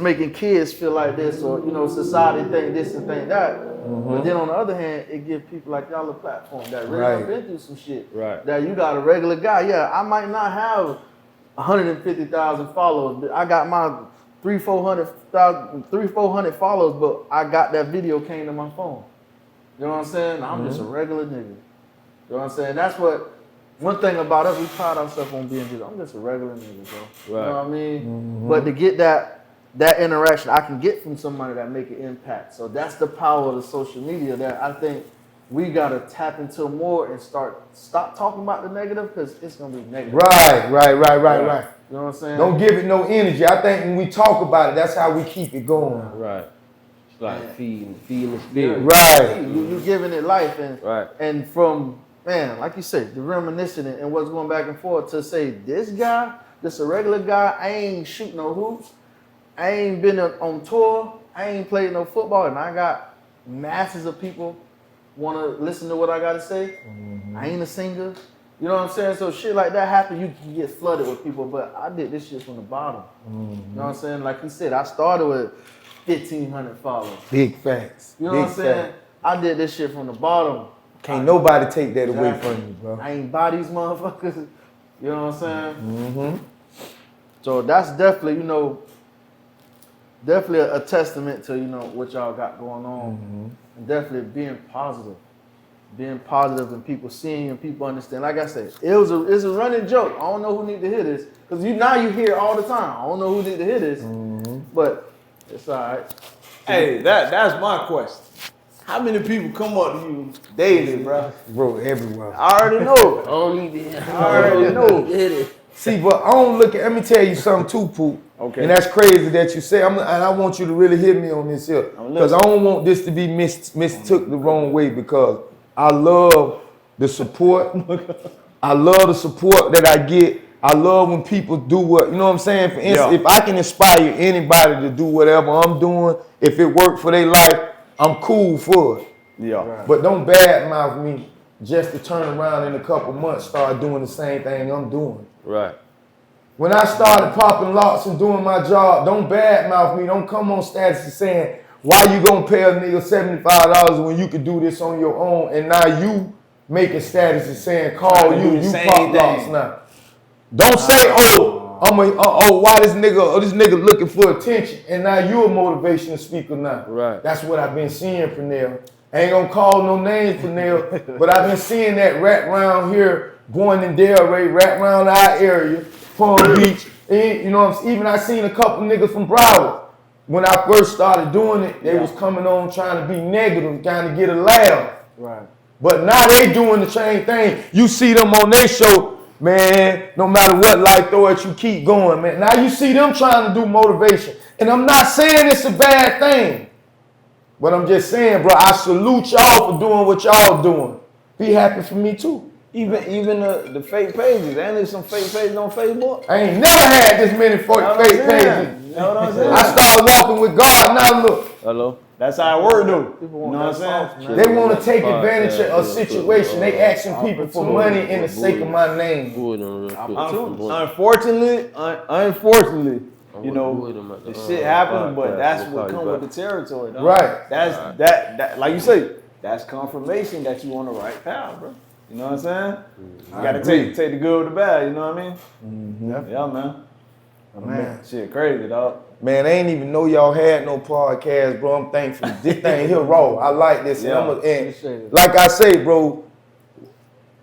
making kids feel like this, or you know, society think this and think that. But then on the other hand, it gives people like y'all a platform that really have been through some shit. Right. That you got a regular guy. Yeah, I might not have 150,000 followers, but I got my 300-400 followers, but I got that video came to my phone. You know what I'm saying? I'm just a regular nigga. You know what I'm saying? That's what. One thing about us, we pride ourselves on being good. I'm just a regular nigga, bro. Right. You know what I mean? But to get that interaction I can get from somebody that make an impact. So that's the power of the social media that I think we gotta tap into more and stop talking about the negative, because it's gonna be negative. Right. You know what I'm saying? Don't give it no energy. I think when we talk about it, that's how we keep it going. Right. It's like feeding the spirit. Right. You giving it life, and and from, man, like you said, the reminiscing and what's going back and forth to say, this guy, this a regular guy, I ain't shoot no hoops, I ain't been on tour, I ain't played no football, and I got masses of people want to listen to what I got to say. I ain't a singer. You know what I'm saying? So shit like that happen, you can get flooded with people, but I did this shit from the bottom. You know what I'm saying? Like you said, I started with 1,500 followers. Big facts. You know what I'm saying? I did this shit from the bottom. Can't nobody take that away from you, bro. I ain't buy these motherfuckers. You know what I'm saying? So that's definitely, you know, definitely a testament to, you know, what y'all got going on. And definitely being positive. Being positive and people seeing and people understand. Like I said, it's a running joke. I don't know who need to hear this. Because now you hear it all the time. I don't know who need to hear this. But it's all right. Hey, that's my question. How many people come up to you daily, bro? Bro, everywhere. I already know. I don't need to. I already know. See, but I don't look at, let me tell you something too, Poop. Okay. And that's crazy that you say, and I want you to really hit me on this here. Because I don't want this to be mistook the wrong way, because I love the support. I love the support that I get. I love when people do what, you know what I'm saying? For instance, if I can inspire anybody to do whatever I'm doing, if it worked for their life, I'm cool for it. Yeah. But don't badmouth me just to turn around in a couple months, start doing the same thing I'm doing. Right. When I started popping locks and doing my job, don't badmouth me. Don't come on status and saying, why you gonna pay a nigga $75 when you could do this on your own? And now you making status and saying, call you pop locks now. Don't say, why this nigga looking for attention, and now you a motivational speaker now. Right. That's what I've been seeing from there. I ain't gonna call no names from there, but I've been seeing that rat round here, going in Delray, rat round our area, Palm Beach. And, you know, even I seen a couple niggas from Broward. When I first started doing it, they was coming on trying to be negative, trying to get a laugh. Right. But now they doing the same thing. You see them on their show. Man, no matter what life throw at you, keep going, man. Now you see them trying to do motivation. And I'm not saying it's a bad thing. But I'm just saying, bro, I salute y'all for doing what y'all doing. Be happy for me too. Even the fake pages. Ain't there some fake pages on Facebook? I ain't never had this many fake pages. You know what I'm saying? I started walking with God. Now look, Hello. That's how it works, though. You know what I'm saying? they want to take advantage of a situation. They asking people for money in the sake of my name. Unfortunately, you know, the shit happens, but that's what comes with the territory, dog. Right. That's that like you say, that's confirmation that you on the right path, bro. You know what I'm saying? You gotta take the good with the bad, you know what I mean? Yeah, man. Man, shit crazy, dog. Man, I ain't even know y'all had no podcast, bro. I'm thankful. This thing here raw. I like this. Yeah. And like I say, bro,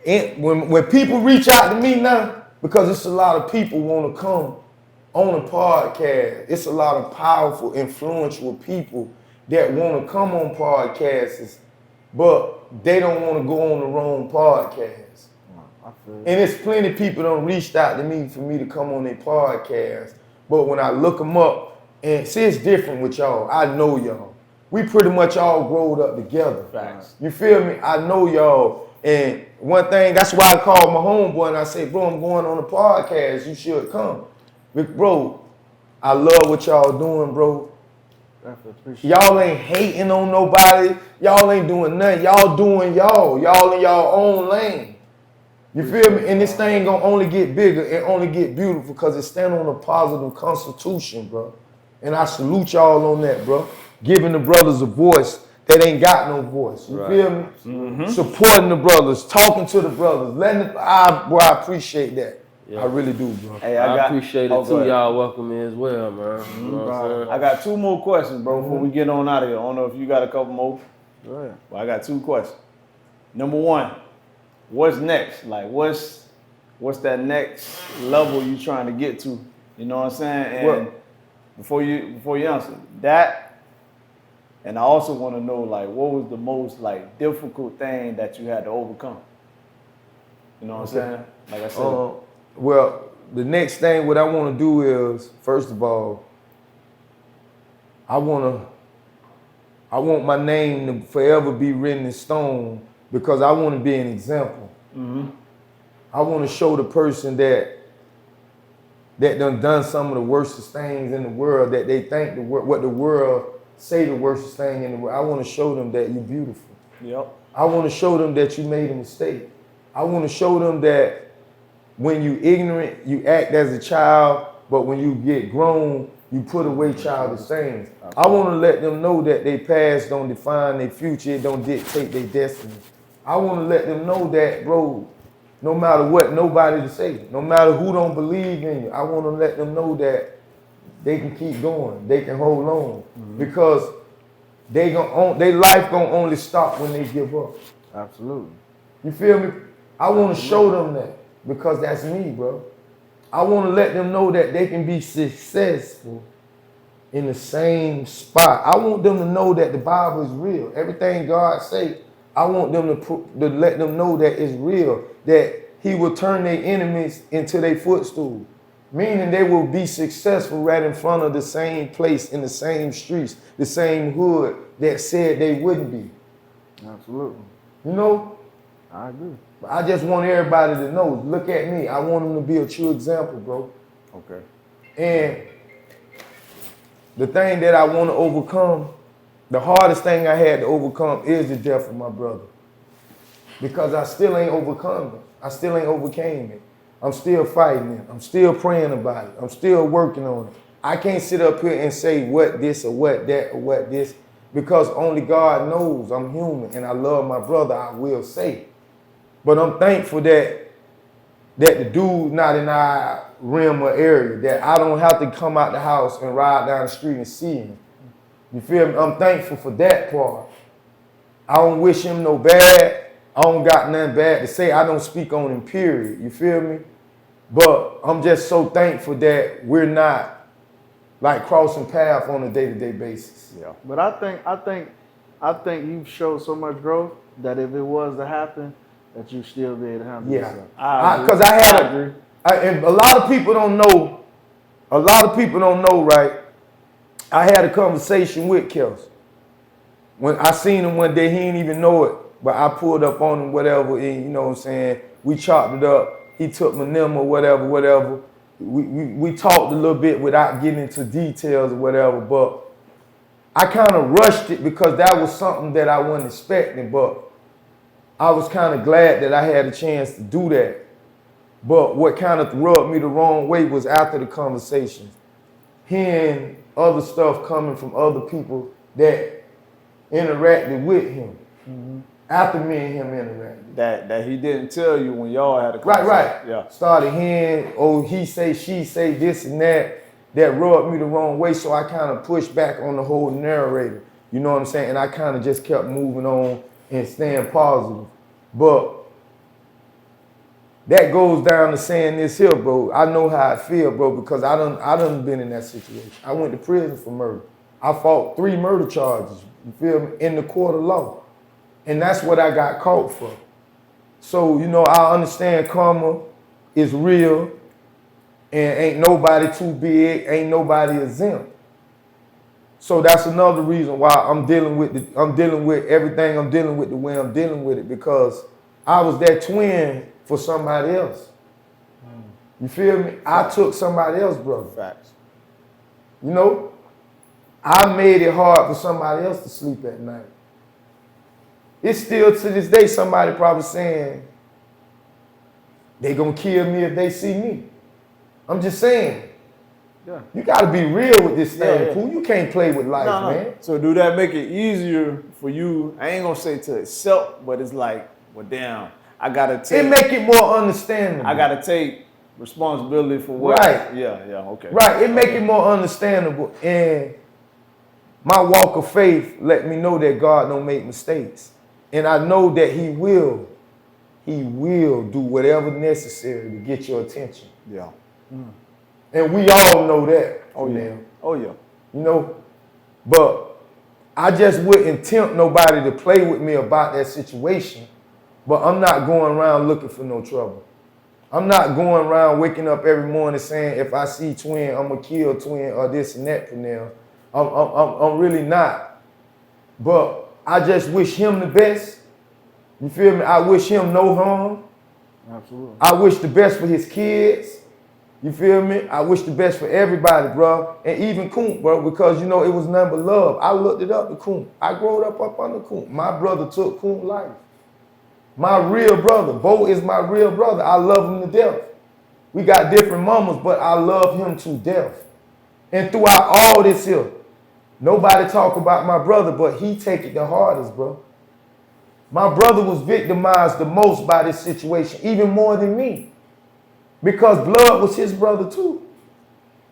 when people reach out to me now, because it's a lot of people want to come on a podcast. It's a lot of powerful, influential people that want to come on podcasts, but they don't want to go on the wrong podcast. And it's plenty of people that reached out to me for me to come on their podcast. But when I look them up, and see, it's different with y'all. I know y'all. We pretty much all growed up together. Facts. You feel me? I know y'all. And one thing, that's why I called my homeboy and I said, bro, I'm going on a podcast. You should come. But bro, I love what y'all doing, bro. Y'all ain't hating on nobody. Y'all ain't doing nothing. Y'all doing y'all. Y'all in y'all own lane. You feel me? And this thing gonna only get bigger and only get beautiful because it stand on a positive constitution, bro. And I salute y'all on that, bro. Giving the brothers a voice that ain't got no voice. You feel me? Supporting the brothers, talking to the brothers. I appreciate that. Yeah. I really do, bro. Hey, I appreciate it too. Y'all welcome me as well, man. You know what I'm saying? I got 2 more questions, bro, before we get on out of here. I don't know if you got a couple more. Go ahead. Well, I got 2 questions. Number 1, what's next? Like, what's that next level you trying to get to? You know what I'm saying? And before you answer that, and I also want to know, like, what was the most like difficult thing that you had to overcome? You know what I'm saying? Like I said. Well, the next thing what I want to do is, first of all, I want my name to forever be written in stone because I want to be an example. I want to show the person that done some of the worstest things in the world that they think what the world say the worstest thing in the world. I want to show them that you're beautiful. Yep. I want to show them that you made a mistake. I want to show them that when you ignorant, you act as a child, but when you get grown, you put away childish things. I want to let them know that their past don't define their future, it don't dictate their destiny. I want to let them know that, bro, no matter what nobody to say, no matter who don't believe in you, I want to let them know that they can keep going, they can hold on, because their life gonna only stop when they give up. Absolutely. You feel me? I want to show them that. Because that's me, bro. I want to let them know that they can be successful in the same spot. I want them to know that the Bible is real. Everything God say, I want them to let them know that it's real, that he will turn their enemies into their footstool, meaning they will be successful right in front of the same place, in the same streets, the same hood that said they wouldn't be. Absolutely. You know? I agree. I just want everybody to know, look at me. I want them to be a true example, bro. Okay. And the thing that I want to overcome, the hardest thing I had to overcome is the death of my brother. Because I still ain't overcome it. I still ain't overcame it. I'm still fighting it. I'm still praying about it. I'm still working on it. I can't sit up here and say what this or what that or what this, because only God knows I'm human and I love my brother, I will say. But I'm thankful that the dude not in our realm or area, that I don't have to come out the house and ride down the street and see him. You feel me? I'm thankful for that part. I don't wish him no bad. I don't got nothing bad to say. I don't speak on him, period. You feel me? But I'm just so thankful that we're not like crossing paths on a day-to-day basis. Yeah. But I think you've showed so much growth that if it was to happen, that you still be able to handle yourself. Because and a lot of people don't know. A lot of people don't know, right? I had a conversation with Kels. When I seen him one day, he didn't even know it, but I pulled up on him, whatever, and you know what I'm saying? We chopped it up. He took my number, whatever. we talked a little bit without getting into details or whatever, but I kind of rushed it because that was something that I wasn't expecting, but I was kind of glad that I had a chance to do that. But what kind of rubbed me the wrong way was after the conversation, hearing other stuff coming from other people that interacted with him after me and him interacted. That he didn't tell you when y'all had a conversation. Right. Yeah. Started hearing, oh, he say, she say, this and that rubbed me the wrong way. So I kind of pushed back on the whole narrator. You know what I'm saying? And I kind of just kept moving on and staying positive. But that goes down to saying this here, bro. I know how I feel, bro, because I done been in that situation. I went to prison for murder. I fought 3 murder charges, you feel me, in the court of law. And that's what I got caught for. So, you know, I understand karma is real and ain't nobody too big, ain't nobody exempt. So that's another reason why I'm dealing with everything I'm dealing with the way I'm dealing with it, because I was that twin for somebody else. You feel me? I took somebody else, brother. Facts. You know? I made it hard for somebody else to sleep at night. It's still to this day somebody probably saying they gonna kill me if they see me. I'm just saying. Yeah. You gotta be real with this thing, Pooh. You can't play with life, man. So do that make it easier for you? I ain't gonna say to accept, but it's like, well, damn, I gotta take. It make it more understandable. I gotta take responsibility for what. Right. Yeah, okay. Right. It make it more understandable. And my walk of faith let me know that God don't make mistakes. And I know that He will do whatever necessary to get your attention. Yeah. And we all know that. Oh yeah. Now. Oh yeah. You know, but I just wouldn't tempt nobody to play with me about that situation. But I'm not going around looking for no trouble. I'm not going around waking up every morning saying, if I see twin, I'm gonna kill twin or this and that for now. I'm really not. But I just wish him the best. You feel me? I wish him no harm. Absolutely. I wish the best for his kids. You feel me? I wish the best for everybody, bro. And even Coon, bro, because, you know, it was nothing but love. I looked it up to Coon. I grew up under Coon. My brother took Coon life. My real brother. Bo is my real brother. I love him to death. We got different mamas, but I love him to death. And throughout all this here, nobody talk about my brother, but he take it the hardest, bro. My brother was victimized the most by this situation, even more than me. Because blood was his brother too.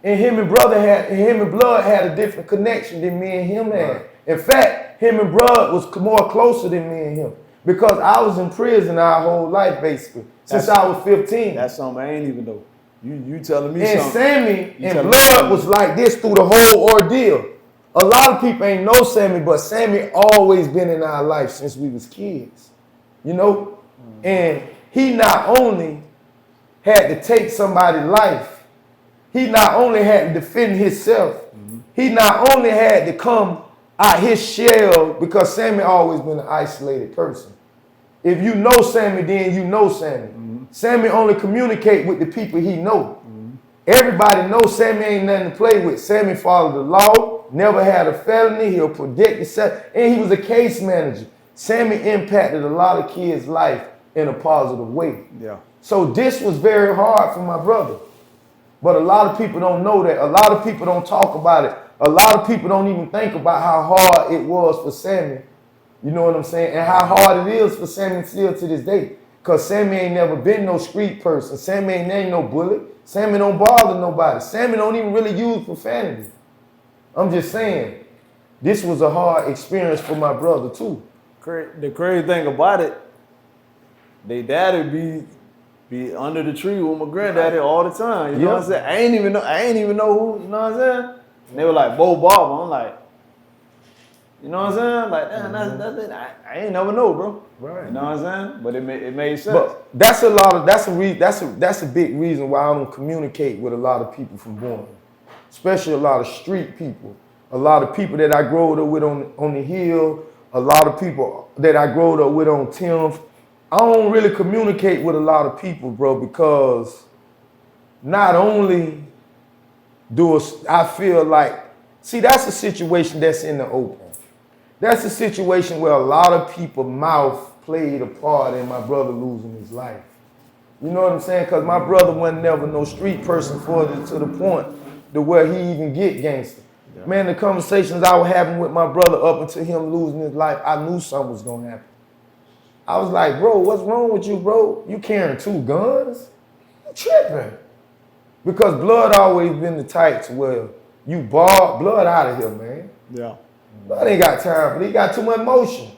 And him and blood had a different connection than me and him had. Right. In fact, him and blood was more closer than me and him. Because I was in prison our whole life, basically, since I was 15. That's something I ain't even know. You telling me and something. And Sammy and blood was like this through the whole ordeal. A lot of people ain't know Sammy, but Sammy always been in our life since we was kids, you know? And he not only had to take somebody's life, he not only had to defend himself, he not only had to come out his shell, because Sammy always been an isolated person. If you know Sammy, then you know Sammy. Sammy only communicate with the people he know. Everybody knows Sammy ain't nothing to play with. Sammy followed the law, never had a felony, he'll protect himself, and he was a case manager. Sammy impacted a lot of kids' life in a positive way. Yeah. So this was very hard for my brother. But a lot of people don't know that. A lot of people don't talk about it. A lot of people don't even think about how hard it was for Sammy. You know what I'm saying? And how hard it is for Sammy still to this day. Because Sammy ain't never been no street person. Sammy ain't no bully. Sammy don't bother nobody. Sammy don't even really use profanity. I'm just saying, this was a hard experience for my brother too. The crazy thing about it, they daddy be under the tree with my granddaddy all the time. You know what I'm saying? I ain't even know who, you know what I'm saying? And they were like, Bo Barber. I'm like, you know what I'm saying? Like, that's it. I ain't never know, bro. Right. You know what I'm saying? But it made sense. But that's a big reason why I don't communicate with a lot of people from Bouie. Especially a lot of street people. A lot of people that I grew up with on the hill. A lot of people that I grew up with on 10th. I don't really communicate with a lot of people, bro, because not only I feel like, see, that's a situation that's in the open. That's a situation where a lot of people's mouth played a part in my brother losing his life. You know what I'm saying? Because my brother wasn't never no street person for it to the point to where he even get gangster. Yeah. Man, the conversations I was having with my brother up until him losing his life, I knew something was gonna happen. I was like, bro, what's wrong with you, bro? You carrying 2 guns? You tripping. Because blood always been the type to where you ball blood out of here, man. Yeah. Blood ain't got time for it. He got too much motion.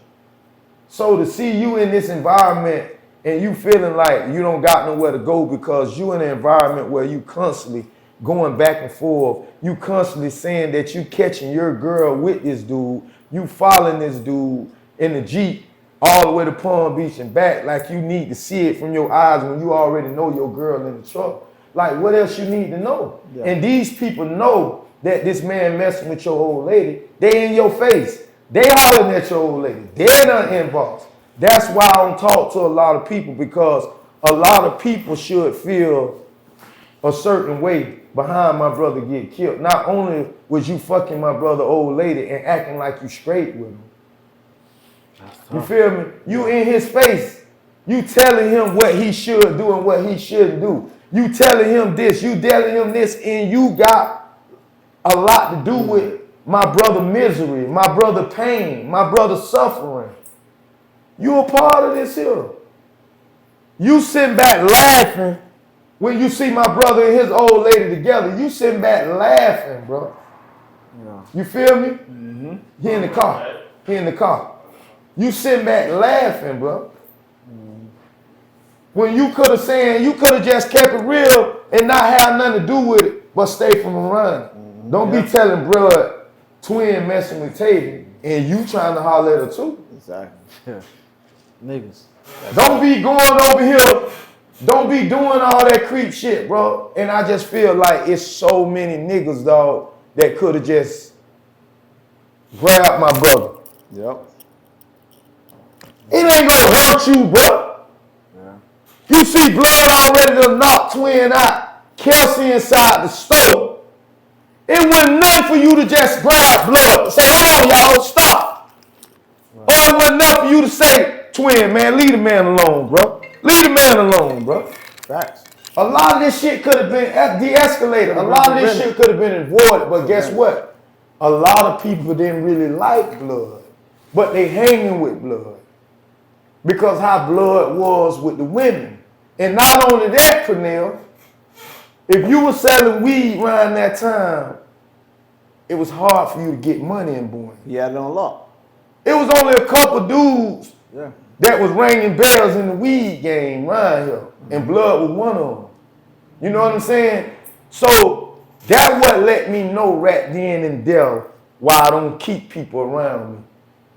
So to see you in this environment and you feeling like you don't got nowhere to go because you in an environment where you constantly going back and forth, you constantly saying that you catching your girl with this dude, you following this dude in the Jeep all the way to Palm Beach and back, like you need to see it from your eyes when you already know your girl in the truck. Like, what else you need to know? Yeah. And these people know that this man messing with your old lady. They in your face. They hollering at your old lady. They're not inbox. That's why I don't talk to a lot of people, because a lot of people should feel a certain way behind my brother get killed. Not only was you fucking my brother old lady and acting like you straight with him. You feel me? You in his face. You telling him what he should do and what he shouldn't do. You telling him this, you telling him this, and you got a lot to do with my brother misery, my brother pain, my brother suffering. You a part of this here. You sitting back laughing when you see my brother and his old lady together. You sitting back laughing, bro. Yeah. You feel me? Mm-hmm. He in the car. He in the car. You sitting back laughing, bro. When you could have just kept it real and not have nothing to do with it, but stay from around. Mm-hmm. Don't be telling blood twin messing with Tavy and you trying to holler at her too. Exactly. Yeah. Niggas. Don't be going over here. Don't be doing all that creep shit, bro. And I just feel like it's so many niggas, dog, that could have just grabbed my brother. Yep. It ain't gonna hurt you, bro. Yeah. You see blood already to knock twin out, Kelsey inside the store. It wasn't nothing for you to just grab blood. Say, hold on, y'all, stop. Right. Or it wasn't nothing for you to say, twin, man, leave the man alone, bro. Leave the man alone, bro. Facts. A lot of this shit could have been de-escalated. A lot of this shit could have been avoided. But guess what? A lot of people didn't really like blood, but they hanging with blood. Because how blood was with the women. And not only that, Pernell, if you were selling weed around that time, it was hard for you to get money in Bouie. He had it on lock. It was only a couple dudes that was ringing bells in the weed game around here. And blood was one of them. You know what I'm saying? So that what let me know right then and there why I don't keep people around me.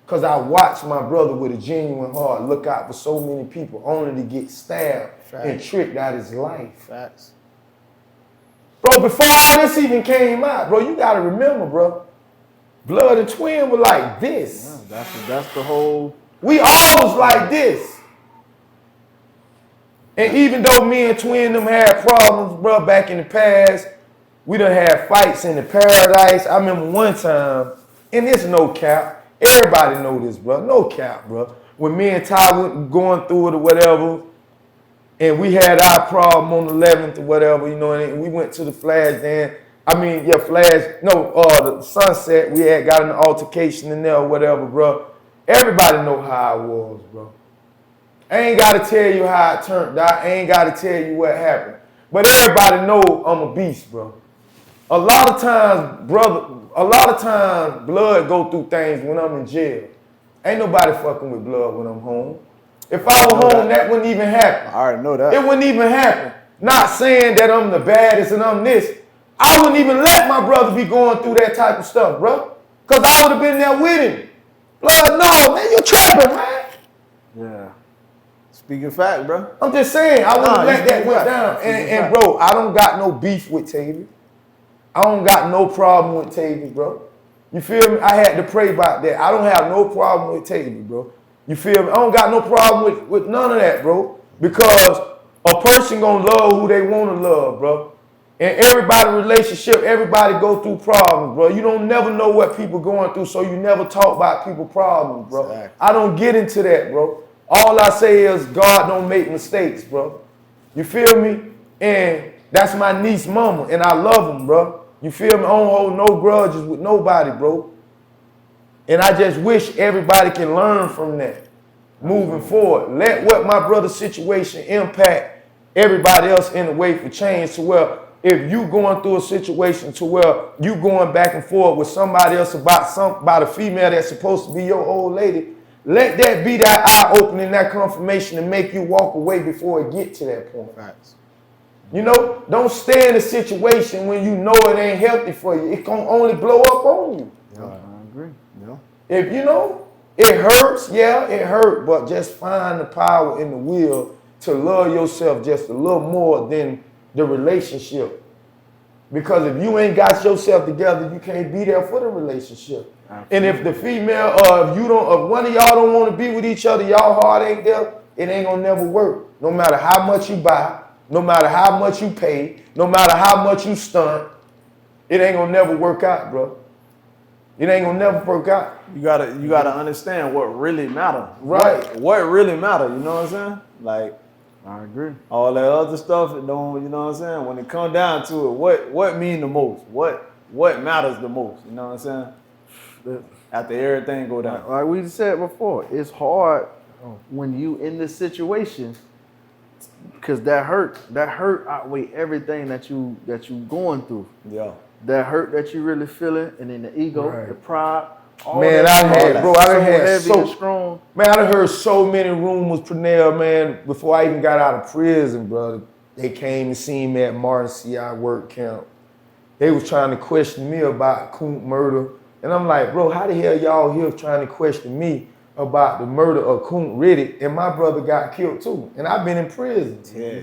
Because I watched my brother with a genuine heart look out for so many people only to get stabbed and tricked out his life. Facts. Bro, before all this even came out, bro, you got to remember, bro, Blood and Twin were like this. Yeah, that's the whole... We all was like this. And even though me and Twin them had problems, bro, back in the past, we done had fights in the Paradise. I remember one time, and it's no cap, everybody know this, bro. No cap, bro. When me and Ty were going through it or whatever, and we had our problem on the 11th or whatever, you know, and we went to the Flash then. The Sunset. We had got an altercation in there or whatever, bro. Everybody know how I was, bro. I ain't got to tell you how it turned out. I ain't got to tell you what happened. But everybody know I'm a beast, bro. A lot of times, blood go through things when I'm in jail. Ain't nobody fucking with blood when I'm home. If I were home, that wouldn't even happen. I already know that. It wouldn't even happen. Not saying that I'm the baddest and I'm this. I wouldn't even let my brother be going through that type of stuff, bro. Because I would have been there with him. Blood, no, man, you trapping, man. Yeah. Speaking fact, bro. I'm just saying, I wouldn't let that went down. And bro, I don't got no beef with Tavy. I don't got no problem with Tavy, bro. You feel me? I had to pray about that. I don't have no problem with Tavy, bro. You feel me? I don't got no problem with none of that, bro. Because a person gonna love who they want to love, bro. In everybody relationship, everybody go through problems, bro. You don't never know what people going through, so you never talk about people's problems, bro. Exactly. I don't get into that, bro. All I say is God don't make mistakes, bro. You feel me? And that's my niece mama, and I love him, bro. You feel me? I don't hold no grudges with nobody, bro. And I just wish everybody can learn from that moving forward. Let what my brother's situation impact everybody else in a way for change to where if you going through a situation to where you going back and forth with somebody else about a female that's supposed to be your old lady, let that be that eye-opening, that confirmation to make you walk away before it get to that point. Facts. You know, don't stay in a situation when you know it ain't healthy for you. It can only blow up on you. Yeah, I agree. Yeah. If you know, it hurts, yeah, it hurt, but just find the power in the will to love yourself just a little more than the relationship. Because if you ain't got yourself together, you can't be there for the relationship. Absolutely. And if the female, if one of y'all don't want to be with each other, y'all heart ain't there, it ain't gonna never work. No matter how much you buy, no matter how much you pay, no matter how much you stunt, it ain't gonna never work out, bro. It ain't gonna never work out. You gotta understand what really matters. Right. What really matters, you know what I'm saying? Like, I agree. all that other stuff, it don't, you know what I'm saying? When it come down to it, what mean the most? What matters the most? You know what I'm saying? After everything go down. Like we said before, it's hard when you in this situation because that hurt outweigh everything that you going through. Yeah. That hurt that you really feeling, and then the ego, Right. the pride. Man, I done had so strong. Man, I done heard so many rumors, Pernell, man, before I even got out of prison, brother. They came and seen me at Martin C.I. work camp. They was trying to question me about Coont murder. And I'm like, bro, how the hell y'all here trying to question me about the murder of Coont Riddick? And my brother got killed too. And I've been in prison. Yeah.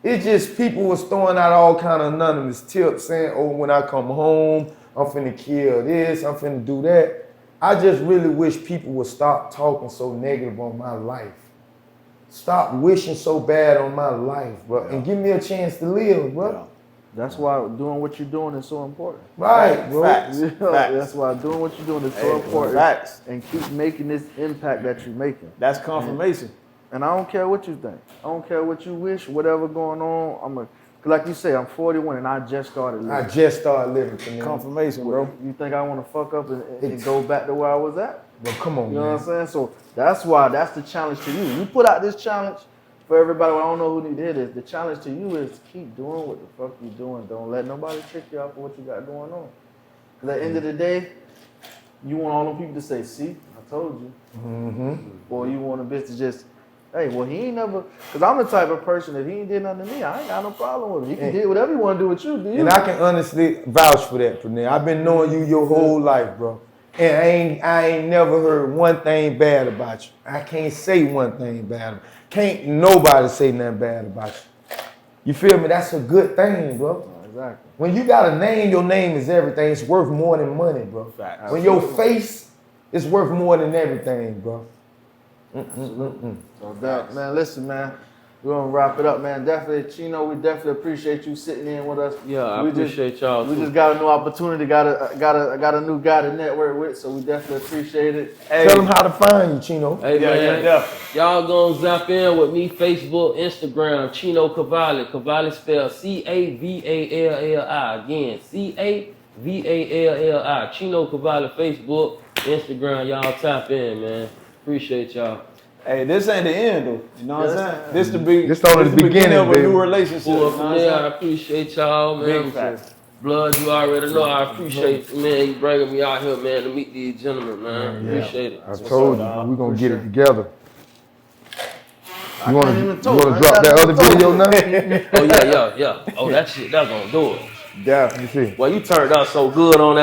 It's just people was throwing out all kind of anonymous tips saying, oh, when I come home, I'm finna kill this, I'm finna do that. I just really wish people would stop talking so negative on my life. Stop wishing so bad on my life, bro, and give me a chance to live, bro. Yeah. That's why doing what you're doing is so important. Right, bro. Facts. Yeah, Facts. that's why doing what you're doing is so important. Facts. And keep making this impact that you're making. That's confirmation. And I don't care what you think. I don't care what you wish, whatever going on. Like you say, I'm 41 and I just started living. I just started living, Pernell. Confirmation, bro. You think I want to fuck up and go back to where I was at? Well, come on, You know man. what I'm saying? So that's the challenge to you. You put out this challenge for everybody. I don't know who need to hear this. The challenge to you is keep doing what the fuck you doing. Don't let nobody trick you out for what you got going on. Because at the end of the day, you want all them people to say, see, I told you. Mm-hmm. Or you want a bitch to just, hey, well, he ain't never, because I'm the type of person, if he ain't did nothing to me, I ain't got no problem with him. He can do whatever he want to do with you, do you? And I can honestly vouch for that, Pernell. I've been knowing you your whole life, bro. And I ain't never heard one thing bad about you. I can't say one thing bad. Can't nobody say nothing bad about you. You feel me? That's a good thing, bro. Exactly. When you got a name, your name is everything. It's worth more than money, bro. Facts. When your face is worth more than everything, bro. So that, man, listen, man. We're gonna wrap it up, man. Definitely, Chino, we definitely appreciate you sitting in with us. Yeah, I We appreciate y'all. We too. just got a new opportunity, got a new guy to network with, so we definitely appreciate it. Hey, Tell them how to find you, Chino. Hey, man, y'all gonna zap in with me, Facebook, Instagram, Chino Cavalli. Cavalli spelled Cavalli. Again, Cavalli. Chino Cavalli, Facebook, Instagram. Y'all tap in, man. Appreciate y'all. Hey, this ain't the end though. You know what I'm saying? This This only the beginning, of a baby. new relationship. Boy, You know from what I'm there, I saying? appreciate y'all, man. Big facts. Blood, you already know. I appreciate you, man. You bringing me out here, man, to meet these gentlemen, man. Appreciate it. I told you, we're gonna get it together. You can't even wanna talk. I drop ain't that got other no talk. video now? Oh, yeah. Oh, that shit, that's gonna do it. Yeah, you see. Well, you turned out so good on that.